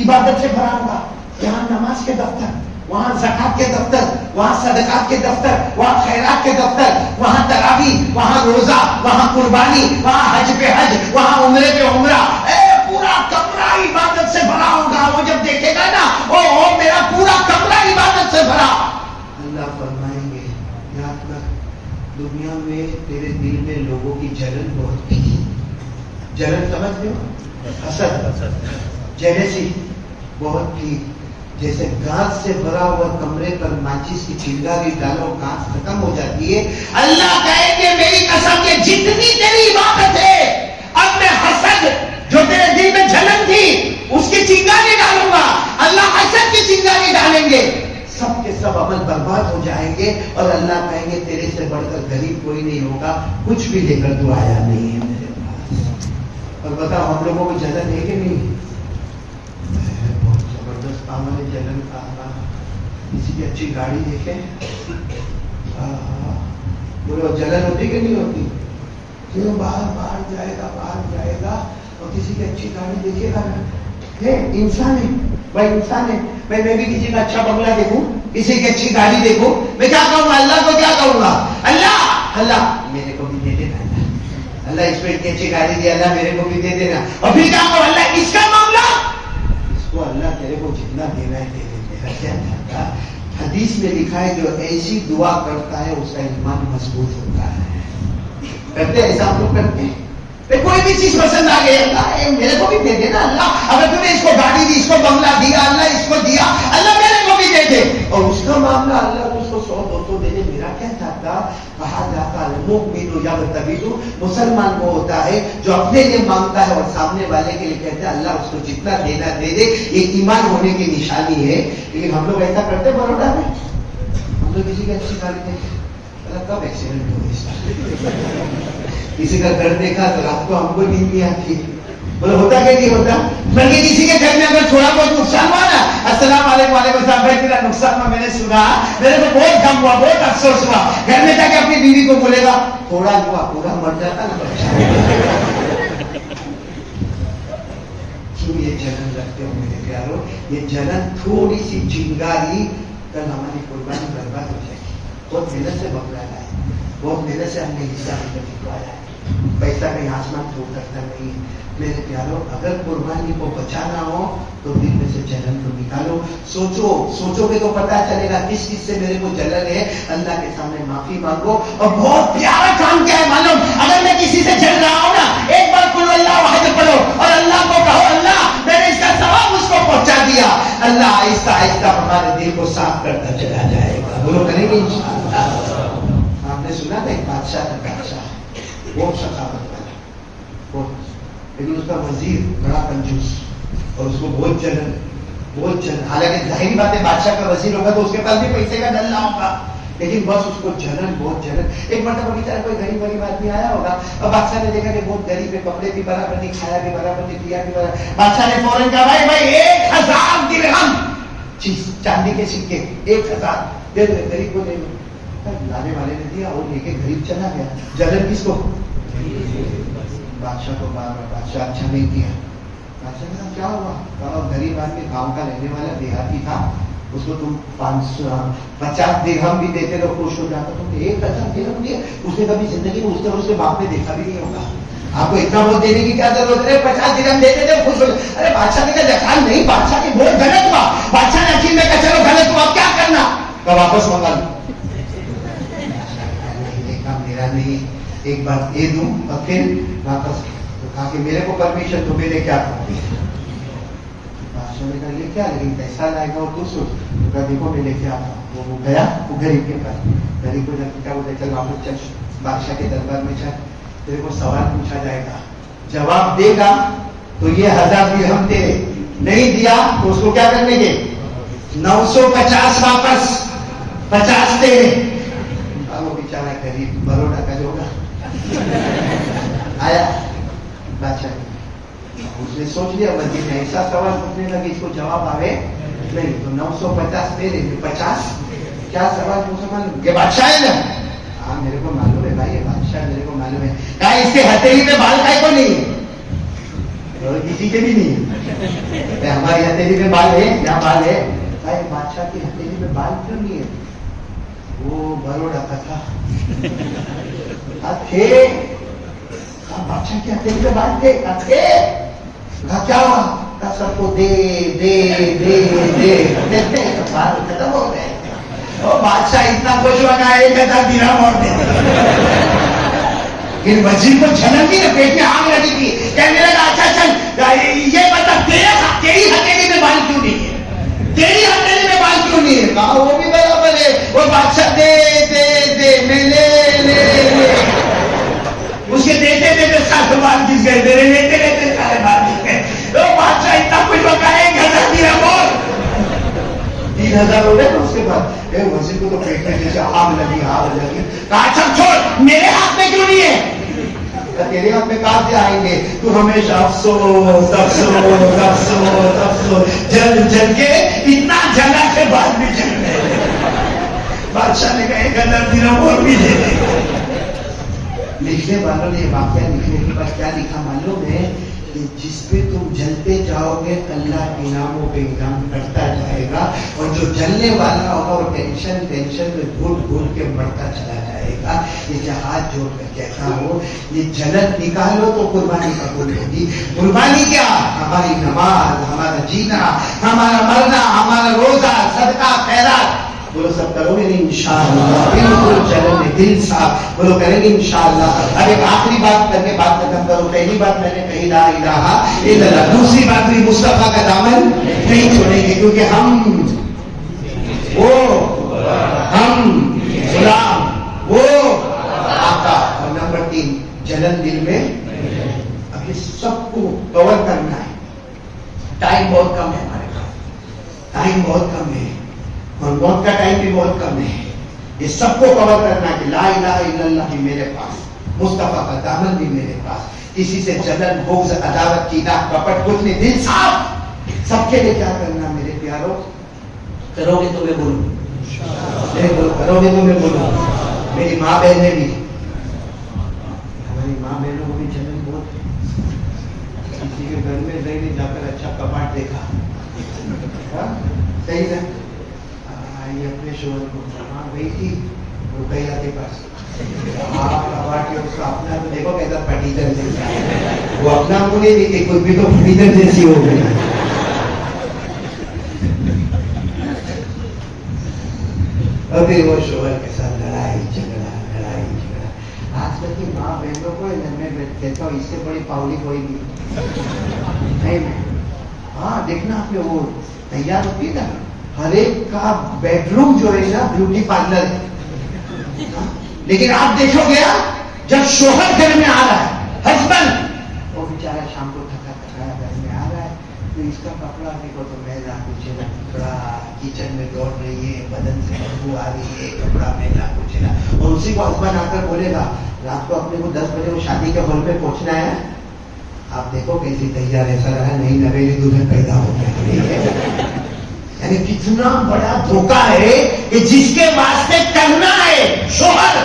عبادت سے بھرا ہوگا. یہاں نماز کے دفتر, وہاں زکات کے دفتر, وہاں صدقات کے دفتر, وہاں خیرات کے دفتر, وہاں تراویح, وہاں روزہ, وہاں قربانی, وہاں حج پہ حج, وہاں عمرے پہ عمرہ. پورا کمرہ عبادت سے بھرا ہوگا. وہ جب دیکھے گا نا او میرا پورا کمرہ عبادت سے بھرا. اللہ فرمائیں گے یاد رکھ دنیا میں تیرے دل میں لوگوں کی جلن بہت تھی. جلن سمجھتے ہو؟ حسد, جیلسی بہت تھی. جیسے گھاس سے بھرا ہوا کمرے پر ماچس کی چنگاری ڈالو, گھاس ختم ہو جاتی ہے. اللہ کہے کہ میری قسم یہ جتنی تیری عبادت ہے, اب میں حسد جو تیرے دل میں جلن تھی اس کی چنگاری ڈالوں گا. اللہ حسد کی چنگاری ڈالیں گے, سب کے سب عمل برباد ہو جائیں گے. اور اللہ کہیں گے تیرے سے بڑھ کر غریب کوئی نہیں ہوگا, کچھ بھی لے کر تو آیا نہیں ہے میرے پاس. اور بتاؤ ہم لوگوں کو جلن ہے کہ نہیں؟ ہمارے جلن کا کسی کی اچھی گاڑی دیکھے بولو جلن ہوتی کہ نہیں ہوتی؟ کیوں باہر جائے گا اور کسی کی اچھی گاڑی دیکھے گا نا. انسان ہے بھائی, انسان ہے. میں بھی کسی کا اچھا بنگلہ دیکھوں, کسی کی اچھی گاڑی دیکھوں, میں کیا کہوں گا؟ اللہ کو کیا کہوں گا؟ اللہ میرے کو بھی دے دینا. اللہ اس پہ اتنی اچھی گاڑی دی, اللہ میرے کو بھی دے دینا. اور پھر کیا کہوں؟ اللہ اس کا معاملہ, وہ اللہ تیرے کو جتنا دینا ہے دے دے. میرا کیا جاتا. حدیث میں لکھا ہے جو ایسی دعا کرتا ہے اس کا ایمان مضبوط ہوتا ہے. کرتے ایسا ہم لوگ کرتے ہیں. کوئی بھی چیز پسند آ گئی, اللہ میرے کو بھی دے دینا. اللہ اگر تم نے اس کو گاڑی دی, اس کو بنگلہ دیا, اللہ اس کو دیا, اللہ میرے کو بھی دے دے. اور اس کا معاملہ اللہ اس کو 100-200 دے دے. میرا کیا چاہتا. کہا جاتا المؤمن یغتبط, مسلمان وہ ہوتا ہے جو اپنے لیے مانگتا ہے اور سامنے والے کے لیے کہتا ہے اللہ اس کو جتنا دینا دے دے. یہ ایمان ہونے کی نشانی ہے. لیکن ہم لوگ ایسا کرتے بروڈا میں, ہم لوگ کسی کی اچھی گاڑی دیکھتے کب ایکسیڈنٹ ہو گئی, کسی کا گھر دیکھا تو رات کو ہم کو نیند نہیں آتی. بولے ہوتا کہ نہیں ہوتا؟ بلکہ کسی کے گھر میں اگر تھوڑا بہت نقصان ہوا نا, السلام علیکم وعلیکم السلام, بھائی تیرا نقصان ہوا, میں نے سنا, میرے کو بہت غم ہوا, بہت افسوس ہوا. گھر میں جا کے اپنی بیوی کو بولے گا تھوڑا ہوا, پورا مر جاتا نا بچہ. کیوں یہ جلن رکھتے ہو میرے پیارو؟ یہ جلن تھوڑی سی چنگاری کل ہماری قربانی برباد ہو جائے گی. بہت محنت سے بکرا ہے, بہت محنت سے ہم نے حصہ نکلوایا ہے. پیسہ کہیں آسمان چھوڑ کرتا نہیں. میرے پیارو اگر قربانی کو بچانا ہو تو دل میں سے جلن کو نکالو. سوچو گے تو پتا چلے گا کس چیز سے میرے کو جلن ہے. اللہ کے سامنے معافی مانگو. اور بہت پیارا کام کیا ہے معلوم, اگر میں کسی سے جل رہا ہوں نا, ایک بار قل اللہ احد پڑھو اور اللہ کو کہو اللہ اللہ آہستہ آہستہ ہمارے دل کو صاف کرتا چلا جائے گا. بولو کریں گے انشاءاللہ. آپ نے سنا تھا ایک بادشاہ کا بادشاہ بہت سخاوت والا, لیکن اس کا وزیر بڑا کنجوس اور اس کو بہت جلن. حالانکہ ظاہری بات ہے بادشاہ کا وزیر ہوگا تو اس کے پاس بھی پیسے کا ڈلنا ہوگا, لیکن بس اس کو جلن, بہت جلن. ایک مرتبہ بیچارہ کوئی غریب آدمی آیا ہوگا اور بادشاہ نے دیکھا کہ بہت غریب ہے, کپڑے بھی برابر نہیں, کھایا بھی برابر نہیں, پیا بھی برابر. بادشاہ نے فوراً کہا بھائی 1000 درہم چاندی کے سکے 1000 دے دو, غریب کو دے دو. لانے والے نے دیا اور لے کے غریب چلا گیا. جلن کس کو؟ بادشاہ کو. بادشاہ اچھا نہیں کیا. بادشاہ نے کیا ہوا؟ کہا غریب آدمی گاؤں کا رہنے والا دیہاتی تھا, اس کو تم 50 درہم بھی دیتے تو خوش ہو جاتا. تم نے 1000 درہم دیے, اس نے کبھی زندگی میں اس کے باپ نے دیکھا بھی نہیں ہوگا. آپ کو اتنا بہت دینے کی کیا ضرورت ہے؟ 50 درہم دیتے تھے خوش ہو جاتے. ارے بادشاہ نے کہا جخان نہیں, بادشاہ کی بہت غلط ہوا. بادشاہ نے عقیل میں کہا چلو غلط ہوا, اب کیا کرنا؟ کہا واپس منگا لو. میرا نہیں, ایک بار دے دوں اور پھر واپس. کہا کہ میرے کو پرمیشن تو میں نے کیا کروں. بادشاہ نے کہا یہ کیا, لیکن پیسہ لائے گا اور تو سوچ. کہا دیکھو میں لے کے آتا ہوں. وہ گیا وہ غریب کے پاس. غریب کو جب کیا بولتے چل واپس چل بادشاہ کے دربار میں چل, تیرے کو سوال پوچھا جائے گا, جواب دے گا تو یہ 1000 درہم تیرے, نہیں دیا تو اس کو کیا کرنے کے 950 واپس, 50 تیرے. وہ بیچارہ غریب بروڑا کا جو آیا بادشاہ, اس نے سوچ لیا وزیر نے ایسا سوال پوچھنے لگا کہ اس کو جواب آوے نہیں, تو 950 میرے 50 کیا سوال پوچھا یہ بادشاہ ہے نا. ہاں میرے کو معلوم ہے بھائی, یہ بادشاہ میرے کو معلوم ہے. کہا اس کے ہتھیلی میں بال کائے کو نہیں ہے, اور کسی کے بھی نہیں ہے. ہماری ہتھیلی میں بال ہے, کیا بال ہے؟ کہا بادشاہ کی ہتھیلی میں بال کیوں نہیں ہے؟ وہ بروڑا کا تھا. بادشاہ کے ہتھیلی میں بال تھے. کیا ہوا؟ سب کو دے دے دے دے بال ختم ہو گئے. اور بادشاہ اتنا خوش ہوا کہ 1000 درہم اور دے. پھر وزیر کو جھلن کی نا, پیٹ میں آگ لگی تھی. کہنے لگا اچھا چل یہ بتا تیری ہتھیلی میں بال کیوں نہیں ہے, تیری ہتھیلی میں بال کیوں نہیں ہے؟ کہا وہ بھی برابر ہے. وہ بادشاہ دے دے دے میں لے لے لے. اس کے دیتے دیتے سارے بال کس گئے, میرے لیتے لیتے سارے بال کس گئے. تو بادشاہ اتنا کچھ بکا 1000 درہم اور 3000 ہو گئے. اس کے بعد وزیر کو تو پیٹ میں جیسے آگ لگی. کہا اچھا چھوڑ, میرے ہاتھ میں کیوں نہیں ہے؟ تیرے ہاتھ میں کہاں سے آئیں گے, تو ہمیشہ افسوس افسوس افسوس افسوس جل جل کے اتنا جلا کے بعد بھی جل گئے. بادشاہ نے کہا 1000 درہم اور بھی دے دے. لکھنے والوں نے واقعہ لکھنے کے بعد کیا لکھا معلوم ہے؟ کہ جس پہ تم جلتے جاؤ گے اللہ انعاموں پہ انعام بڑھتا جائے گا, اور جو جلنے والا ہوگا وہ ٹینشن میں گھٹ گھٹ کے بڑھتا چلا جائے گا. یہ ہاتھ جوڑ کر کہتا ہو, یہ جلن نکالو تو قربانی قبول ہوگی. قربانی کیا؟ ہماری نماز, ہمارا جینا, ہمارا مرنا, ہمارا روزہ, صدقہ, خیرات. بولو سب کرو گے نہیں انشاءاللہ, بالکل چلو گے دل صاف. بولو کریں گے انشاءاللہ. اب ایک آخری بات کر کے بات ختم کرو. پہلی بات میں نے کہی لا الہ الا اللہ, دوسری بات بھی مصطفیٰ کا دامن نہیں چھوڑیں گے, کیونکہ ہم غلام, وہ آقا. اور نمبر 3 جلن دل میں. اب یہ سب کو کور کرنا ہے. ٹائم بہت کم ہے ہمارے پاس, ٹائم بہت کم ہے, اور موت کا ٹائم بھی بہت کم ہے. یہ سب کو کور کرنا کہ لا الہ الا اللہ بھی میرے پاس, مصطفیٰ کا دامن بھی میرے پاس. کسی سے جلن, بغض, عداوت, کینہ, کپٹ کچھ نہیں, دل صاف. سب کے لیے کیا کرنا میرے پیاروں؟ کرو گے تو میں بولوں, کرو گے تو میں بولوں. میری ماں بہنیں بھی, ہماری ماں بہنوں کو بھی جلن بہت ہے. کسی کے گھر میں نہیں جا کر اچھا کپاٹ دیکھا, صحیح نا, اپنے شوہر کو وہاں گئی تھی رقیہ کے پاس. اس کا اپنا تو دیکھو کیسا پٹیدر جیسا ہے, وہ اپنا کو نہیں دیکھے, کوئی بھی تو پٹیدر جیسی ہو گئی. ابھی وہ شوہر کے ساتھ لڑائی جھگڑا. آج کل کی ماں بہنوں کو میں کہتا ہوں اس سے بڑی پاؤلی کوئی نہیں. ہاں دیکھنا آپ نے وہ تیار ہوتی ہے نا، ہر ایک کا بیڈ روم جو ہے نا بیوٹی پارلر ہے، لیکن آپ دیکھو گے جب شوہر گھر میں آ رہا ہے، ہسبینڈ، وہ بیچارہ شام کو تھکا تھکایا گھر میں آ رہا ہے، تو اس کا کپڑا دیکھو تو میلا کچھ نا، کپڑا کچن میں دوڑ رہی ہے، بدن سے بدبو آ رہی ہے، کپڑا میلا کچھ نا، اور اسی کو ہسبینڈ آ کر بولے گا رات کو اپنے کو 10 بجے وہ شادی کے ہال پہ پہنچنا ہے، آپ دیکھو کیسی تیار ایسا رہا نہیں نویلی دلہن پیدا ہو گیا۔ یعنی کتنا بڑا دھوکہ ہے کہ جس کے واسطے کرنا ہے شوہر،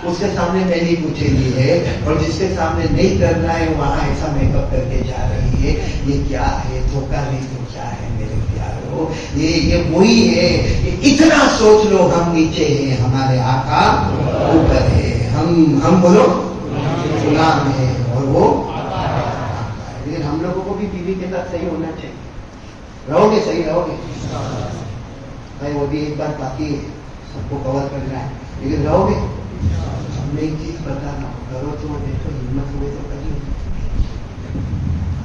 اس کے سامنے پہلی پوچھے ہے، اور جس کے سامنے نہیں کرنا ہے وہاں ایسا میک اپ کر کے جا رہی ہے۔ یہ کیا ہے؟ دھوکہ نہیں تو کیا ہے میرے پیارو؟ یہ وہی ہے کہ اتنا سوچ لو، ہم نیچے ہیں، ہمارے آقا اوپر ہے، ہم بولو غلام ہے اور وہ آقا ہے۔ لیکن ہم لوگوں کو بھی بیوی کے ساتھ صحیح ہونا چاہیے۔ رہو گے؟ صحیح رہو گے بھائی، وہ بھی ایک بات باقی ہے، سب کو کور کرنا ہے، لیکن رہو گے؟ ہم نے ایک چیز بتانا، کرو تو دیکھو، ہمت ہوئے تو کریے،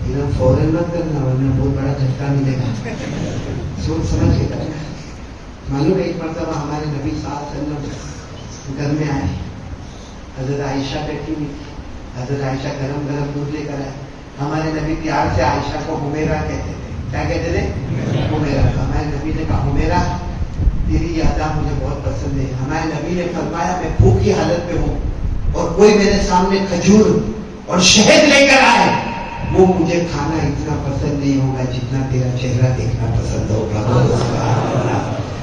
ایک دم فوراً مت کرنا ورنہ بہت بڑا جھٹکا ملے گا، سوچ سمجھ کے کرنا۔ معلوم ہے ایک مرتبہ ہمارے نبی صلی اللہ علیہ وسلم گھر میں آئے، حضرت عائشہ بیٹھی ہوئی تھی، حضرت عائشہ گرم گرم دودھ لے کر آئے، ہمارے نبی پیار سے عائشہ کو حمیرہ کہتے تھے، کیا کہتے تھے؟ حمیرہ۔ ہمارے نبی نے کہا حمیرہ تیری یہ ادا مجھے بہت پسند ہے۔ ہمارے نبی نے فرمایا میں بھوک کی حالت میں ہوں اور کوئی میرے سامنے کھجور اور شہد لے کر آئے، وہ مجھے کھانا اتنا پسند نہیں ہوگا جتنا تیرا چہرہ دیکھنا پسند ہوگا۔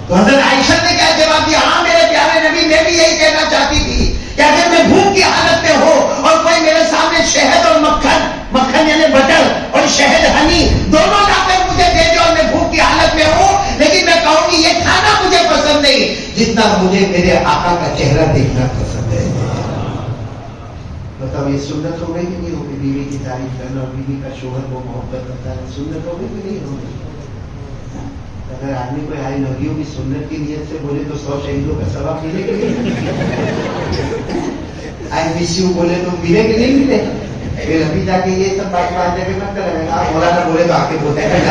تو حضرت عائشہ نے کیا جواب دیا؟ ہاں میرے پیارے نبی، میں بھی یہی کہنا چاہتی تھی کہ اگر میں بھوک کی حالت میں ہو اور کوئی میرے سامنے شہد اور مکھن یعنی بٹر اور شہد ہنی دونوں لا کر مجھے دے دے اور میں بھوک کی حالت میں ہوں، لیکن میں کہوں گی یہ کھانا مجھے پسند نہیں جتنا مجھے میرے آقا کا چہرہ دیکھنا پسند ہے۔ بتاؤ یہ سنت ہو گئی کہ نہیں ہو گئی؟ بیوی کی تعریف کرنا اور بیوی کا شوہر کو محبت کرتا ہے، سنت ہو گئی کہ نہیں ہو گئی؟ اگر آدمی کوئی آئی نبیوں کی سنت کی نیت سے بولے تو 100 شہیدوں کا ثواب ملے کہ نہیں؟ آئی مس یو بولے تو ملے کہ نہیں ملے؟ پھر ابھی جا کے یہ سب بات بات کے مت کرے گا، مولانا بولے تو آ کے بولتے ہیں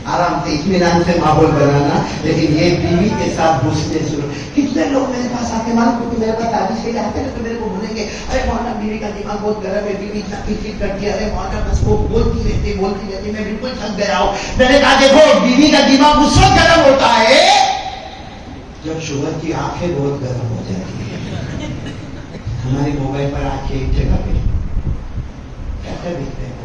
آرام سے اطمینان سے ماحول بنانا، لیکن یہ بیوی کے ساتھ گھسنے شروع۔ کتنے لوگ میرے پاس آ کے مان کو میرے پاس تعریف کے لیے آتے ہیں تو میرے کو بولیں گے ارے مولانا بیوی کا دماغ بہت گرم ہے، بیوی اتنا کچھ کرتی ہے، ارے مولانا بس وہ بولتی رہتی میں بالکل تھک گیا ہوں۔ میں نے کہا دیکھو بیوی کا دماغ اس وقت گرم ہوتا ہے جب شوہر کی آنکھیں بہت گرم ہو جاتی ہے۔ ہماری موبائل پر آنکھیں ایک جگہ پہ کیا دیکھتے ہیں؟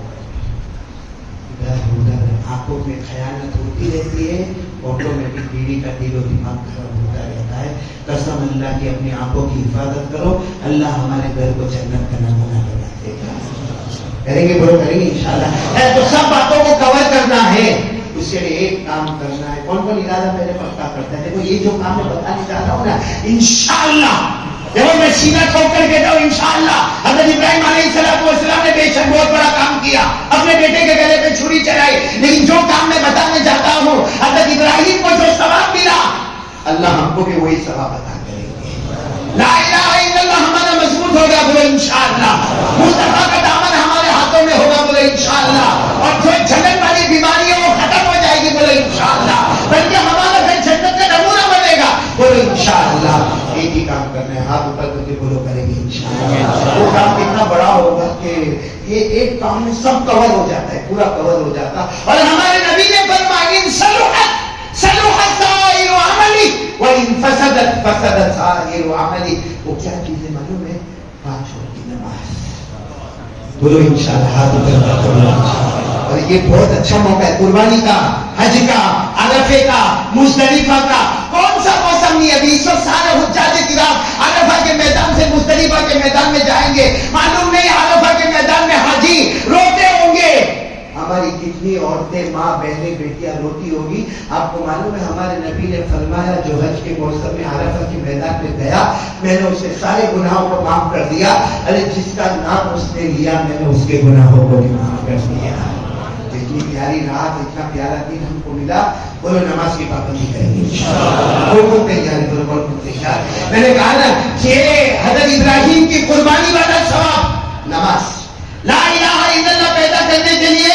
آنکھوں میں خیانت ہوتی رہتی ہے، آٹومیٹک بیوی کا دل و دماغ خراب ہوتا رہتا ہے۔ قسم اللہ کی اپنی آنکھوں کی حفاظت کرو، اللہ ہمارے گھر کو جنت کا نمونہ بنا دے گا۔ کریں گے بولو، کریں گے انشاءاللہ۔ تو سب باتوں کو کور کرنا ہے، اس کے لیے ایک کام کرنا ہے۔ کون کون ارادہ پہلے پکا کرتا ہے؟ دیکھو یہ جو کام میں بتانے جا رہا ہوں نا، انشاءاللہ دیکھو میں سینہ ٹھوک کر کہتا ہوں انشاءاللہ حضرت ابراہیم علیہ السلام نے بے شک بہت بڑا کام کیا، اپنے بیٹے کے گلے پہ چھری چڑھائی، لیکن جو کام میں بتانے جاتا ہوں حضرت ابراہیم کو جو ثواب ملا اللہ ہم کو بھی وہی ثواب عطا کریں گے۔ لا الہ الا اللہ ہمارا مضبوط ہوگا بولے انشاءاللہ، مصطفیٰ کا دامن ہمارے ہاتھوں میں ہوگا بولے انشاءاللہ، اور جو جھگڑ والی بیماریاں وہ ختم ہو جائے گی بولے انشاءاللہ، بلکہ ہمارا گھر جنت کا نمونہ بنے گا بولے انشاءاللہ۔ ایک ہی کام کرنا ہے، ہاتھ اوپر کر کے بولو کریں گے انشاءاللہ۔ وہ کام کتنا بڑا ہوگا کہ یہ ایک کام میں سب کور ہو جاتا ہے، پورا کور ہو جاتا۔ اور ہمارے نبی نے فرمایا ان صلحت سائر عملی وان فسدت فسد سائر عملی۔ وہ کیا چیزیں معلوم ہے؟ 5 وقت کی نماز، بولو انشاءاللہ، ہاتھ اوپر کر کے بولو انشاءاللہ۔ اور یہ بہت اچھا موقع ہے قربانی کا، حج کا، عرفے کا، مزدلفہ کا۔ کون سا موسم نہیں؟ ابھی اس وقت سارے حجاج کرام عرفہ کے میدان سے مزدلفہ کے میدان میں جائیں گے، معلوم نہیں عرفہ کے میدان میں حاجی روتے ہوں گے۔ ہماری کتنی عورتیں، ماں، بہنیں، بیٹیاں روتی ہوگی۔ آپ کو معلوم ہے ہمارے نبی نے فرمایا جو حج کے موسم میں عرفہ کے میدان میں گیا میں نے اسے سارے گناہوں کو معاف کر دیا، ارے جس کا نام اس نے لیا میں نے اس کے گناہوں کو بھی معاف کر دیا۔ اتنی پیاری رات، اتنا پیارا دن ہم کو ملا، بولو نماز کی پابندی کریں گے بالکل تیار، بالکل تیار۔ میں نے کہا نا کہ حضرت ابراہیم کی قربانی والا ثواب نماز، لا الہ الا اللہ پیدا کرنے کے لیے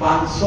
500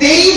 23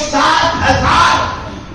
7000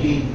3।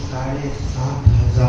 7500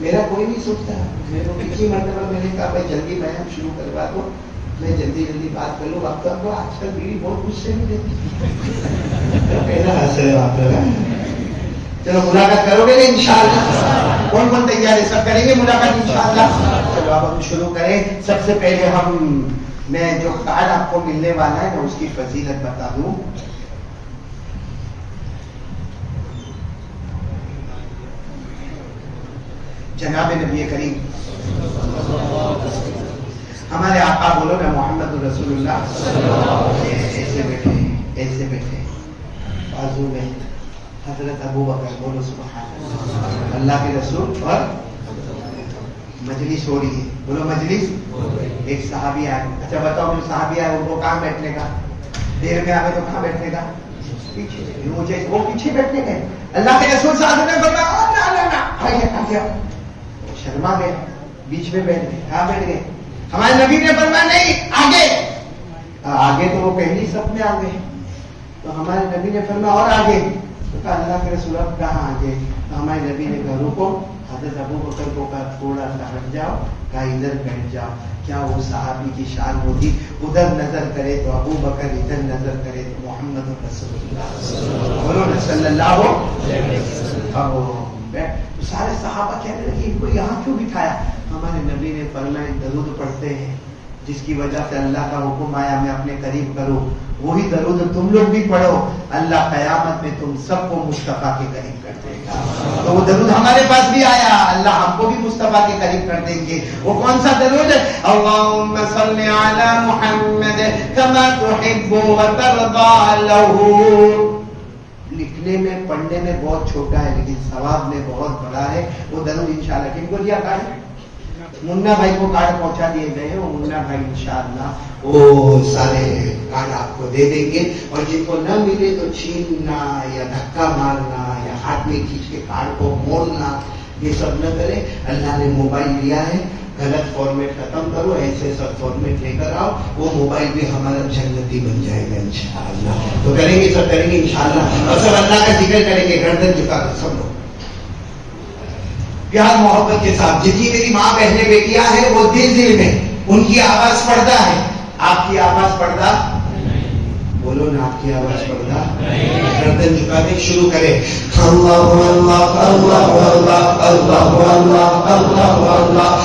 میرا کوئی نہیں سنتا. میرے کو کسی مرتبہ میں نے کہا بھائی جلدی بیان شروع کروا دو, میں جلدی جلدی بات کر لوں. اب تک تو آج کل بیوی بہت غصے میں دیتی. پہلا حاصل آپ لگا. چلو ملاقات کرو گے نا انشاءاللہ. کون کون تیار ہے؟ سب کریں گے ملاقات انشاءاللہ. چلو اب ہم شروع کریں. سب سے پہلے میں جو کارڈ آپ کو ملنے والا ہے میں اس کی فضیلت بتا دوں. جناب نبی کریم ہمارے آقا بولو نا محمد رسول اللہ. ایسے بیٹھے بازو میں حضرت ابو بکر, بولو سبحان اللہ. اللہ کے رسول اور مجلس ہو رہی ہے, بولو مجلس. ایک صحابی آئے. اچھا بتاؤ جو صحابی آئے ان کو کہاں بیٹھنے کا؟ دیر میں آگے تو کہاں بیٹھنے کا؟ پیچھے. وہ پیچھے بیٹھنے گئے. اللہ کے رسول صاحب نے فرمایا شرما گئے, بیچ میں بیٹھ گئے. کہاں بیٹھ گئے؟ ہمارے نبی نے فرمایا نہیں آگے تو وہ پہلی صف میں آ گئے. تو ہمارے نبی نے فرمایا اور آگے. تو کہا اللہ کے رسول اب کہاں آگے؟ تو ہمارے نبی نے کہا رکو. حضرت ابو بکر کو کہا تھوڑا سا ہٹ جاؤ, کہا ادھر بیٹھ جاؤ. کیا وہ صحابی کی شان ہوتی, ادھر نظر کرے تو ابو بکر, ادھر نظر کرے تو محمد رسول اللہ. بولو نا صلی اللہ علیہ وسلم. سارے صحابہ کہنے لگے ان کو یہاں کیوں بٹھایا؟ ہمارے نبی نے فرمایا درود پڑھتے ہیں جس کی وجہ سے اللہ کا حکم آیا میں اپنے قریب کروں, وہی درود تم لوگ بھی پڑھو, اللہ قیامت میں تم سب کو مصطفیٰ کے قریب کر دے گا. تو وہ درود ہمارے پاس بھی آیا, اللہ ہم کو بھی مصطفیٰ کے قریب کر دیں گے. وہ کون سا درود ہے؟ اللہم صلی علی محمد کما تحب وترضى له. لکھنے میں پڑھنے میں بہت چھوٹا ہے لیکن ثواب میں بہت بڑا ہے. وہ درود انشاءاللہ کن کو دیا کارڈ؟ منا بھائی کو کارڈ پہنچا دیے گئے ہیں. وہ منا بھائی انشاءاللہ وہ سارے کارڈ آپ کو دے دیں گے. اور جن کو نہ ملے تو چھیننا یا دھکا مارنا یا ہاتھ میں کھینچ کے کارڈ کو موڑنا یہ سب نہ کرے. اللہ نے موبائل لیا ہے, غلط فارمیٹ ختم کرو, ایسے سب فارمیٹ لے کر آؤ. وہ موبائل بھی ہمارا جنتی بن جائے گا انشاءاللہ. تو کریں گے, سب کریں گے انشاءاللہ. اور سب اللہ کا ذکر کریں گے گردن جھکا کر سب لوگ پیار محبت کے ساتھ. جتنی میری ماں بہنیں بیٹیاں ہیں وہ دل میں ان کی آواز پردہ ہے. آپ کی آواز پردہ؟ بولو نا آپ کی آواز پردہ. گردن جھکا کے شروع کریں. اللہ اللہ اللہ اللہ اللہ اللہ اللہ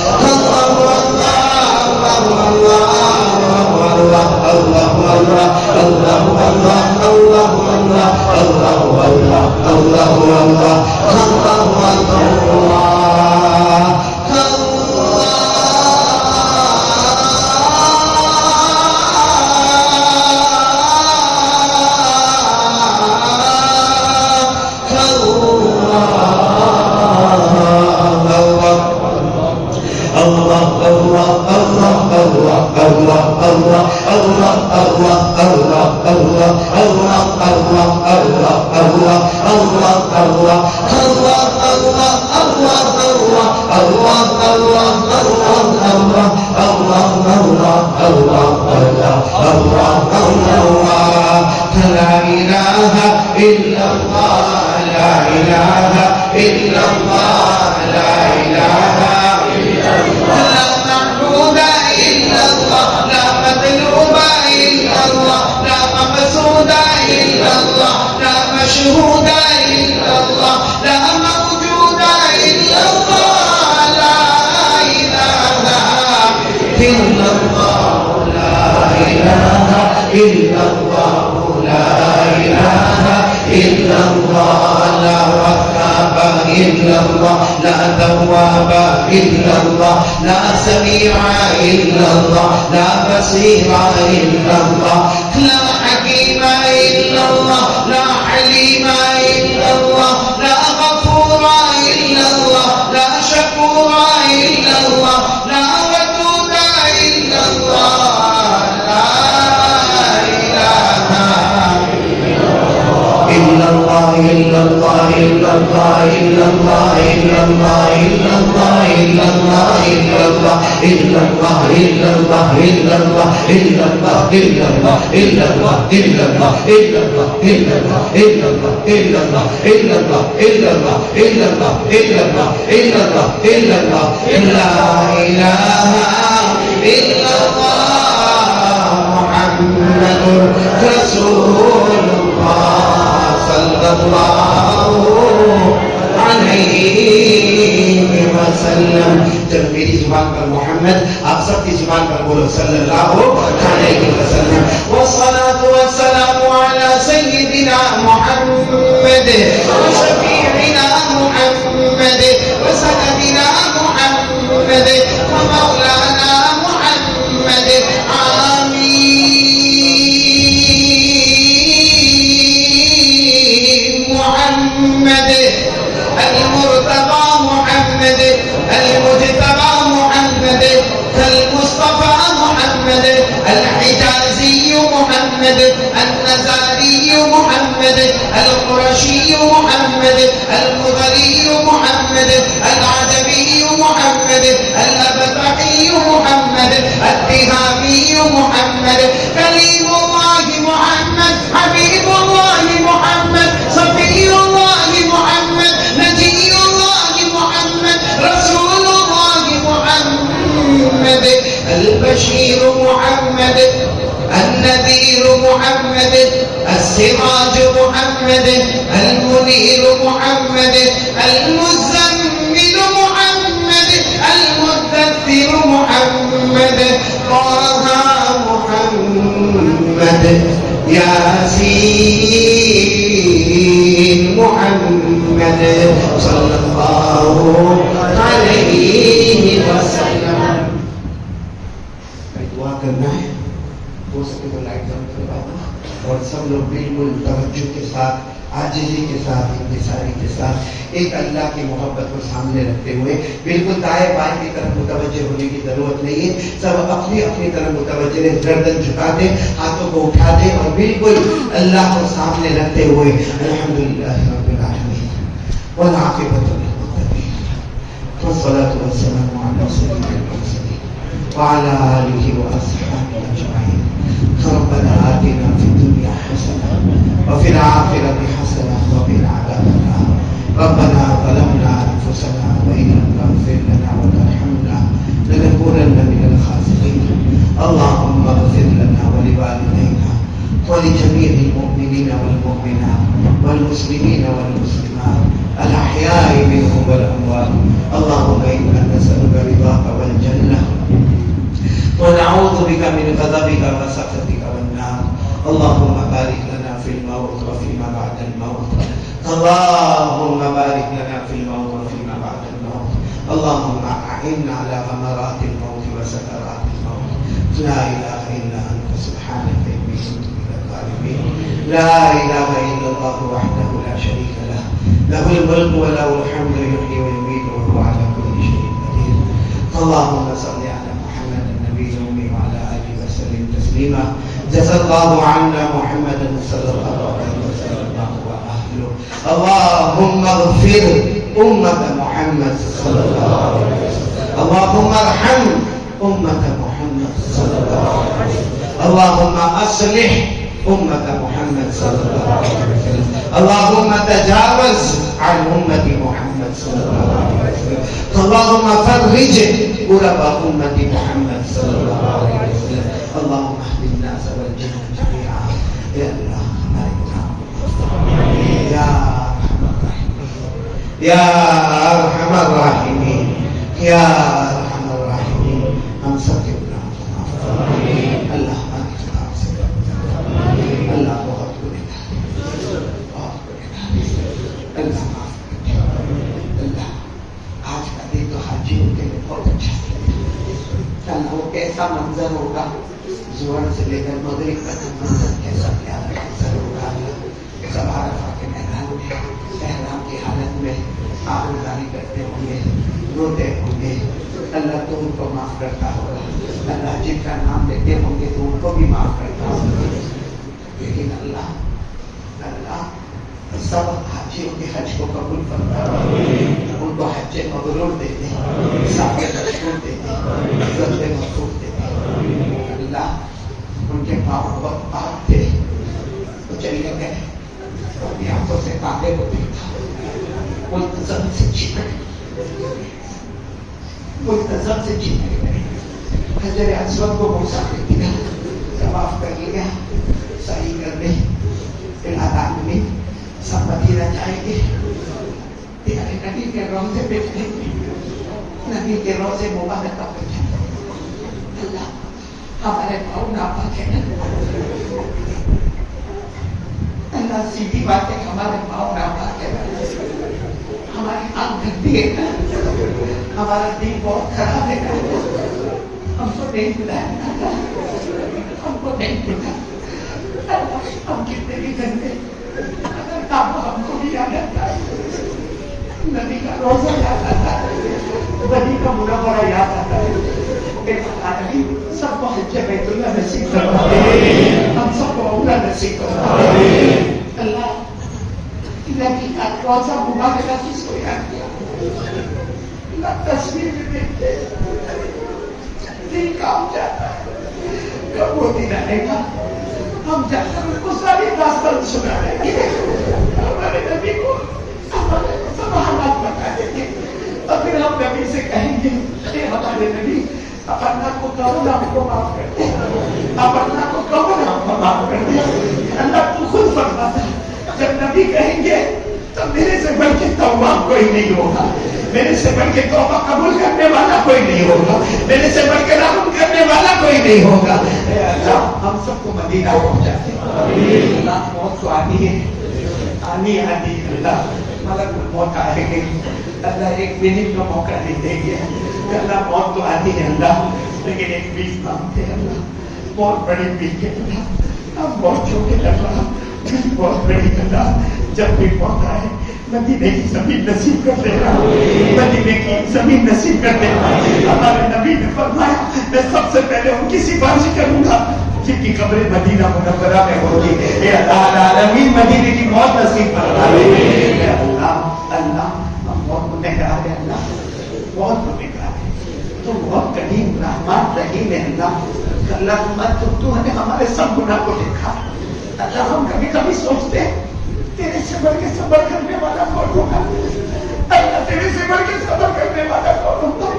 إلا الله إلا الله إلا الله إلا الله إلا الله إلا الله إلا الله إلا الله إلا الله إلا الله إلا الله إلا الله إلا الله إلا الله إلا الله إلا الله إلا الله لا إله إلا الله محمد رسول الله صلى الله عليه وسلم. جب میری زبان پر محمد آپ سب کی زبان پر بولو صلی اللہ علیہ وسلم. والصلاة والسلام على سيدنا محمد وشفيعنا محمد وسندنا محمد ومولانا محمد. آمين. محمد المرتضى محمد المجتبى محمد المصطفى محمد الحجازي محمد النزاري محمد القرشي محمد المضري محمد العجمي محمد الأبطحي محمد التهامي محمد كليم الله محمد حبيب الله محمد صفي الله محمد نجي الله محمد رسول الله محمد البشير محمد النذير محمد السراج محمد المنير محمد المزمل محمد المدثر محمد طه محمد ياسين محمد صلى الله عليه وسلم. دعا کرنا ہے ہو سکے تو لائٹ بند کروا دو اور سب لوگ بالکل توجہ کے ساتھ عاجزی کے ساتھ انکساری کے ساتھ ایک اللہ کی محبت کو سامنے رکھتے ہوئے بالکل دائیں بائیں کی طرف متوجہ ہونے کی ضرورت نہیں ہے. سب اپنی اپنی طرف متوجہ رہیں. گردن جھکا دیں, ہاتھوں کو اٹھا دیں اور بالکل اللہ کو سامنے رکھتے ہوئے الحمدللہ رب العالمین والعاقبۃ للمتقین والصلاۃ والسلام علی سیدنا المرسلین وعلى آله وأصحابه أجمعين. ربنا آتنا في الدنيا حسنة وفي الآخرة حسنة وقنا عذاب النار. ربنا ظلمنا أنفسنا وإن لم تغفر لنا وترحمنا لنكونن من الخاسرين. اللهم اغفر لنا ولوالدينا ولجميع المؤمنين والمؤمنات والمسلمين والمسلمات الأحياء منهم والأموات. اللهم إنا نسألك رضاك والجنة ونعوذ بك من غضبك وسخطك والنار. اللهم بارك لنا في الموت وفيما بعد الموت. اللهم بارك لنا في الموت وفيما بعد الموت. اللهم أعنا على غمرات الموت وسكرات الموت. لا إله إلا أنت سبحانك إني كنت من الظالمين. لا إله إلا الله وحده لا شريك له له الملك وله الحمد يحيي ويميت وهو على كل شيء قدير. اللهم صل على محمد النبي الأمي وعلى آله وسلم تسليما. جزا الله عنا محمدا صلى الله عليه وسلم وأهله. اللهم اغفر أمة محمد صلى الله عليه وسلم. اللهم ارحم أمة محمد صلى الله عليه وسلم. اللهم أصلح أمة محمد صلى الله عليه وسلم. اللهم تجاوز عن أمة محمد صلى الله عليه وسلم. اللهم فرج كرب أمة محمد صلى الله عليه وسلم. اللهم اهد الناس والجن جميعا. يا الله يا أرحم الراحمين يا أرحم الراحمين يا أرحم الراحمين. ہم سب کے گناہوں کو معاف فرما. اللہ ہماری گناہوں سے اللہ بہت گنہگار بہت گنہگار. اللہ معاف کر. اللہ آج کا دن تو حاجیوں کے لیے بہت اچھا ہے. وہ کیسا منظر ہوگا ظہر سے لے کر مغرب تک منظر کیسا پیارا منظر ہوگا. سب عرفہ کے میدان میں احرام کی حالت میں آبرزاری کرتے ہوں گے, روتے ہوں گے. اللہ تو ان کو معاف کرتا ہوگا. اللہ جن کا نام لیتے ہوں گے تو ان کو بھی معاف کرتا ہوگا. لیکن اللہ سب حاجیوں کے حج کو قبول فرما. ان کو حج مبرور دے دے, سب کے مشکور دے دے. عزت دے مخلوق دے اللہ ان کے پاؤں بہت پاک تھے تو چلے گئے اپنی آنکھوں سے کعبے کو دیکھا ملتزم سے چپک ملتزم سے چپک گئے حجر اسود کو موسیٰ نے دیا طواف کر لیا سعی کر لی اعلان میں سب مدینہ جائیں گے پیارے نبی کے روضے پہ جائیں گے نبی کے روضے مبارک پہ جائیں گے اللہ ہمارے پاؤں ناپاک ہے اللہ سیدھی بات ہے ہمارے پاؤں ناپاک ہے ہماری آنکھ گندی ہے ہمارا دل بہت خراب ہے ہم کو نہیں ملایا ہم کو نہیں ملا ہم کتنے بھی گندے اگر کام ہم کو بھی یاد آتا ہے نبی کا روزہ یاد آتا ہے ولی کا منورہ یاد آتا ہے سب کو حج بیت اللہ نصیب کروا دے ہم سب کو عمرہ نصیب کروا دے اللہ نبی کا روزہ مبارکہ کس کو یاد کیا اللہ تصویر میں دیکھتے دل کام جاتا ہے کب وہ دن آئے گا ہم جب تک ان کو ساری داستان سنا رہے گے ہمارے نبی کو ہمارے سب حالات بتا دیں گے اور پھر ہم نبی سے کہیں گے کہ ہمارے نبی آپ اللہ کو کہو نا ہم کو معاف کر دیں آپ اللہ کو کہو نا ہم کو معاف کر دیں اللہ تو خود فرماتا جب نبی کہیں گے تو میرے سے بڑھ کے تواب کوئی نہیں ہوگا میرے سے بڑھ کے توبہ قبول کرنے والا کوئی نہیں ہوگا میرے سے بڑھ کے رحم کرنے والا کوئی نہیں ہوگا اے اللہ ہم سب کو مدینہ پہنچا دے اللہ موت تو آنی ہے آنی اللہ ملک الموت آئے گے اللہ ایک منٹ کا موقع نہیں دیں گے اللہ موت تو آنی ہے اللہ لیکن ایک بیس مانگتے ہیں اللہ بہت بڑی بیس کے اللہ ہم بہت چھوٹے لگ رہا بہت بڑی اللہ جب بھی موت آئے مدینے کی زمین نصیب کر دینا مدینے کی زمین نصیب کر دینا ہمارے نبی نے فرمایا میں سب سے پہلے ان کی سفارش کروں گا جن کی قبر مدینہ منورہ میں ہوگی اے اللہ العالمین مدینے کی موت نصیب فرما دے اے اللہ اللہ ہم بہت گنہگار ہیں اللہ بہت گنہگار ہیں تو بہت کریم رحمان رحیم ہے اللہ اللہ تو نے ہمارے سب گناہ کو دیکھا اللہ ہم کبھی کبھی سوچتے ہیں تیرے سے بڑھ کے صبر کرنے والا کون ہوگا اللہ تیرے سے بڑھ کے صبر کرنے والا کون ہوگا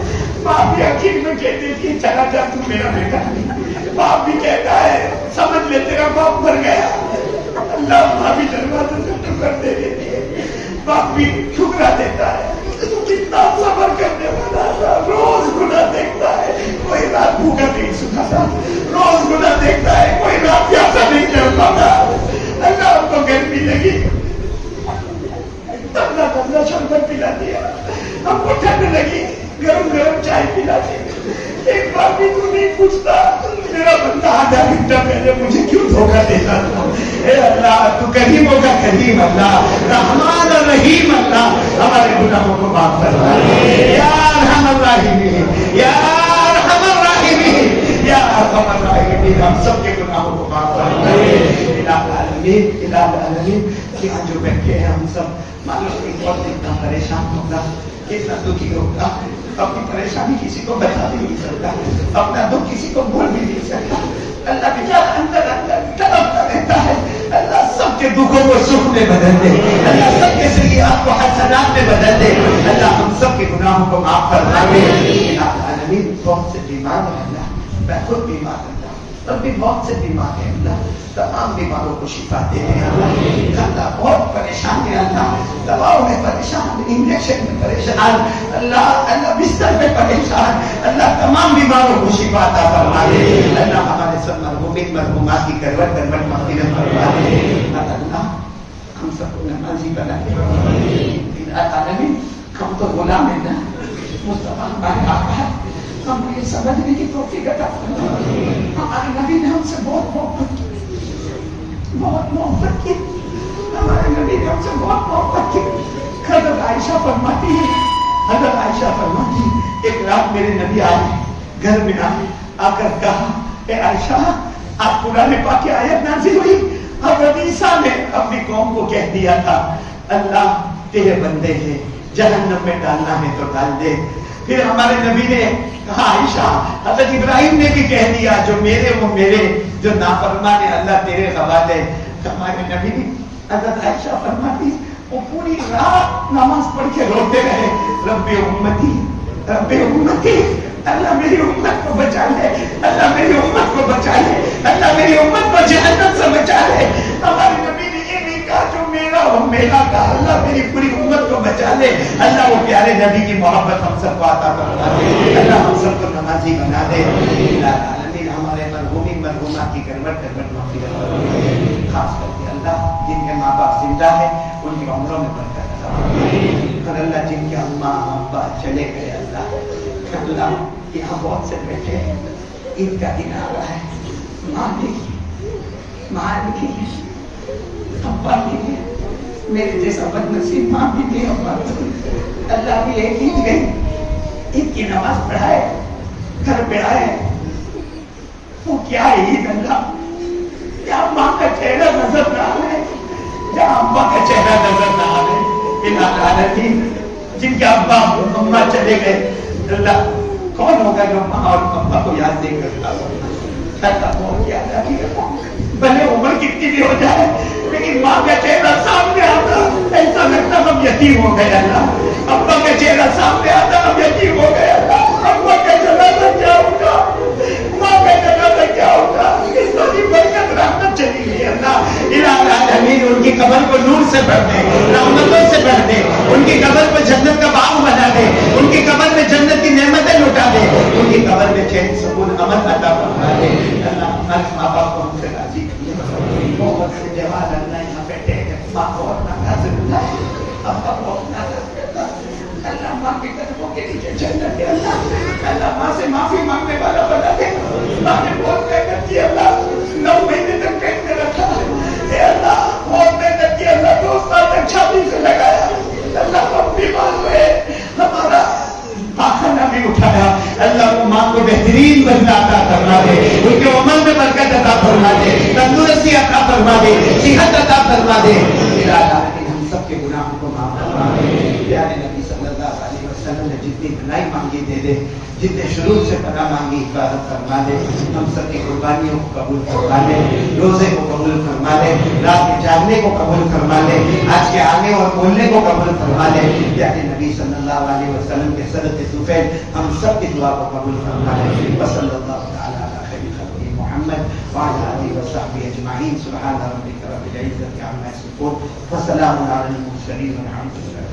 باپ بھی عقیل میں کہتے کہ چلا جا تو میرا بیٹا نہیں باپ بھی کہتا ہے سمجھ لے تیرا باپ مر گیا اللہ ماں بھی دروازے سے ٹکر دے دیتی ہے باپ بھی ٹھکرا دیتا ہے تو کتنا صبر کرنے والا تھا روز گناہ دیکھتا ہے کوئی رات بھوکا نہیں سکھاتا روز گناہ دیکھتا ہے کوئی رات پیاسا نہیں چل پاتا اللہ ہم کو گرمی لگی تبلا تبلا شربت پلا دیا ہم کو ٹھنڈ لگی گرم گرم چائے پلا دی ایک بار بھی تو نہیں پوچھتا میرا بندہ آدھا گھنٹہ پہلے مجھے کیوں دھوکہ دیتا تھا اے اللہ تو کریموں کا کریم اللہ رحمان الرحیم اللہ ہمارے گناہوں کو معاف فرما یا ارحم الراحمین یا ارحم الراحمین یا ارحم الراحمین ہم سب کے گناہوں کو معاف فرما الہ العالمین یہاں جو بیٹھے ہیں ہم سب معلوم نہیں کون کتنا پریشان ہوگا کتنا دکھی ہوگا اپنی پریشانی کسی کو بتا بھی نہیں سکتا اپنا دکھ کسی کو بول بھی نہیں سکتا اللہ بیچارہ اندر اندر تڑپتا رہتا ہے اللہ سب کے دکھوں کو سکھ میں بدل دے اللہ سب کے سیئات کو حسنات میں بدل دے اللہ ہم سب کے گناہوں کو معاف فرما دے العالمین بہت سے بیمار ہیں اللہ میں خود بیمار ہوں اور بھی بہت سے بیمار ہیں اللہ تمام بیماروں کو شفا دے اللہ اللہ بہت پریشان ہے اللہ دواؤں میں پریشان انجیکشن میں پریشان اللہ اللہ بستر میں پریشان اللہ تمام بیماروں کو شفا عطا فرما دے اللہ ہمارے سب مرحومین مرحومات کی کروٹ کروٹ مغفرت فرما دے اللہ ہم سب کو نمازی بنا دے عالمین ہم تو غلام ہیں نا مصطفیٰ ہمارے آقا ہے ہم کو یہ سمجھنے کی توفیق عطا فرما ہمارے نبی نے ہم سے بہت محبت کی ہمارے نبی نے ہم سے بہت محبت کی حضرت عائشہ فرماتی ایک رات میرے نبی آئے گھر میں آ کر کہا اے عائشہ آپ قرآن پاک کی آیت نازل ہوئی حضرت عیسیٰ نے اپنی قوم کو کہہ دیا تھا اللہ تیرے بندے ہیں جہنم میں ڈالنا ہے تو ڈال دے پھر ہمارے نبی نے کہا عائشہ حضرت ابراہیم نے بھی کہہ دیا جو میرے وہ میرے، جو نافرمان ہے اللہ تیرے حوالے۔ ہمارے نبی نے حضرت عائشہ فرماتی وہ پوری رات نماز پڑھ کے روتے رہے، رب امتی رب امتی، اللہ میری امت کو بچا لے، اللہ میری امت کو بچا لے، اللہ میری امت کو جہنم سے بچا لے۔ ہمارے نبی نے یہ نہیں کہا جو میرا ہو میرا کا، اللہ میری پوری امت کو بچا لے۔ اللہ وہ پیارے نبی کی محبت ہم سب کو عطا فرما دے، اللہ ہم سب کو نمازی بنا دے۔ العالمین ہمارے مرحومین مرحومات کی کربت کربت مغفرت فرما، خاص کر کے اللہ جن کے ماں باپ زندہ ہے ان کی عمروں میں برکت عطا فرما، اور اللہ جن کے اماں ابا چلے گئے اللہ یہاں بہت سے بیٹھے ہیں، عید کا دن آ رہا ہے، ماں نہیں ابا نہیں ہے، میرے جیسا بد نصیب ماں بھی نہیں ابا، اللہ بھی ایک عید گئی، عید کی نماز پڑھائے گھر پہ آئے، وہ کیا عید اللہ، جہاں ماں کا چہرہ نظر نہ آئے، جہاں ابا کا چہرہ نظر نہ آئے، العالمین جن کے ابا اماں چلے گئے اللہ کون ہوگا جو ماں اور ابا کو یاد نہیں کرتا ہوگا، بہت یاد آتی ہے، بھلے عمر کتنی بھی ہو جائے لیکن ماں کا چہرہ سامنے آتا ایسا لگتا ہم یتیم ہو گئے اللہ، ابا کا چہرہ سامنے آتا ہم یتیم ہو گئے اللہ، ابا کا جنازہ کیا ہوگا، ماں کا جنازہ کیا ہوگا، اس کو بھی برکت رحمت چلی گئی اللہ، العالمین ان کی قبر کو نور سے بھر دے، رحمتوں سے بھر دے، ان کی قبر کو جنت کا باغ بنا دے، ان کی قبر میں جنت کی نعمتیں لٹا دے، ان کی قبر میں چین سکون امن عطا فرما دے اللہ، ہمارے ماں باپ کو ہم سے راضی کیے، بہت سے جوان اللہ یہاں بیٹھے ہیں، ماں بہت ناراض ہوتا ہے، ابا بہت ناراض ہوتا ہے اللہ، ماں کے قدموں کے نیچے جنت ہے اللہ، اللہ ماں سے معافی مانگنے والا بنا دے، ماں نے بہت محنت کی اللہ، 9 مہینے تک پیٹ میں رکھا اے اللہ، بہت محنت کی اللہ، 2 سال تک چھاتی سے لگایا اللہ، ہم بیمار ہوئے، ہمارا پاخانہ بھی اٹھایا اللہ، وہ ماں کو بہترین بدلہ عطا فرما دے، ان کے عمل میں برکت عطا فرما دے، تندرستی عطا فرما دے، صحت عطا فرما دے، ہم سب کے گناہوں کو معاف فرما دے، پیارے نبی صلی اللہ علیہ وسلم نے جتنی بھلائی مانگی دے دے، جتنے شروع سے پناہ مانگی حفاظت فرما دے، ہم سب کی قربانیوں کو قبول فرما دے، روزے کو قبول فرما دے، رات کے جاگنے کو قبول فرما دے، آج کے آنے اور بولنے کو قبول فرما دے، پیارے نبی صلی اللہ علیہ وسلم کے صدقے طفیل ہم سب کی دعا کو قبول فرما دے، وصلی اللہ تعالی علی خیر خلقہ محمد وعلی آلہ وصحبہ اجمعین، سبحان ربک رب العزۃ عما یصفون وسلام علی المرسلین والحمد للہ۔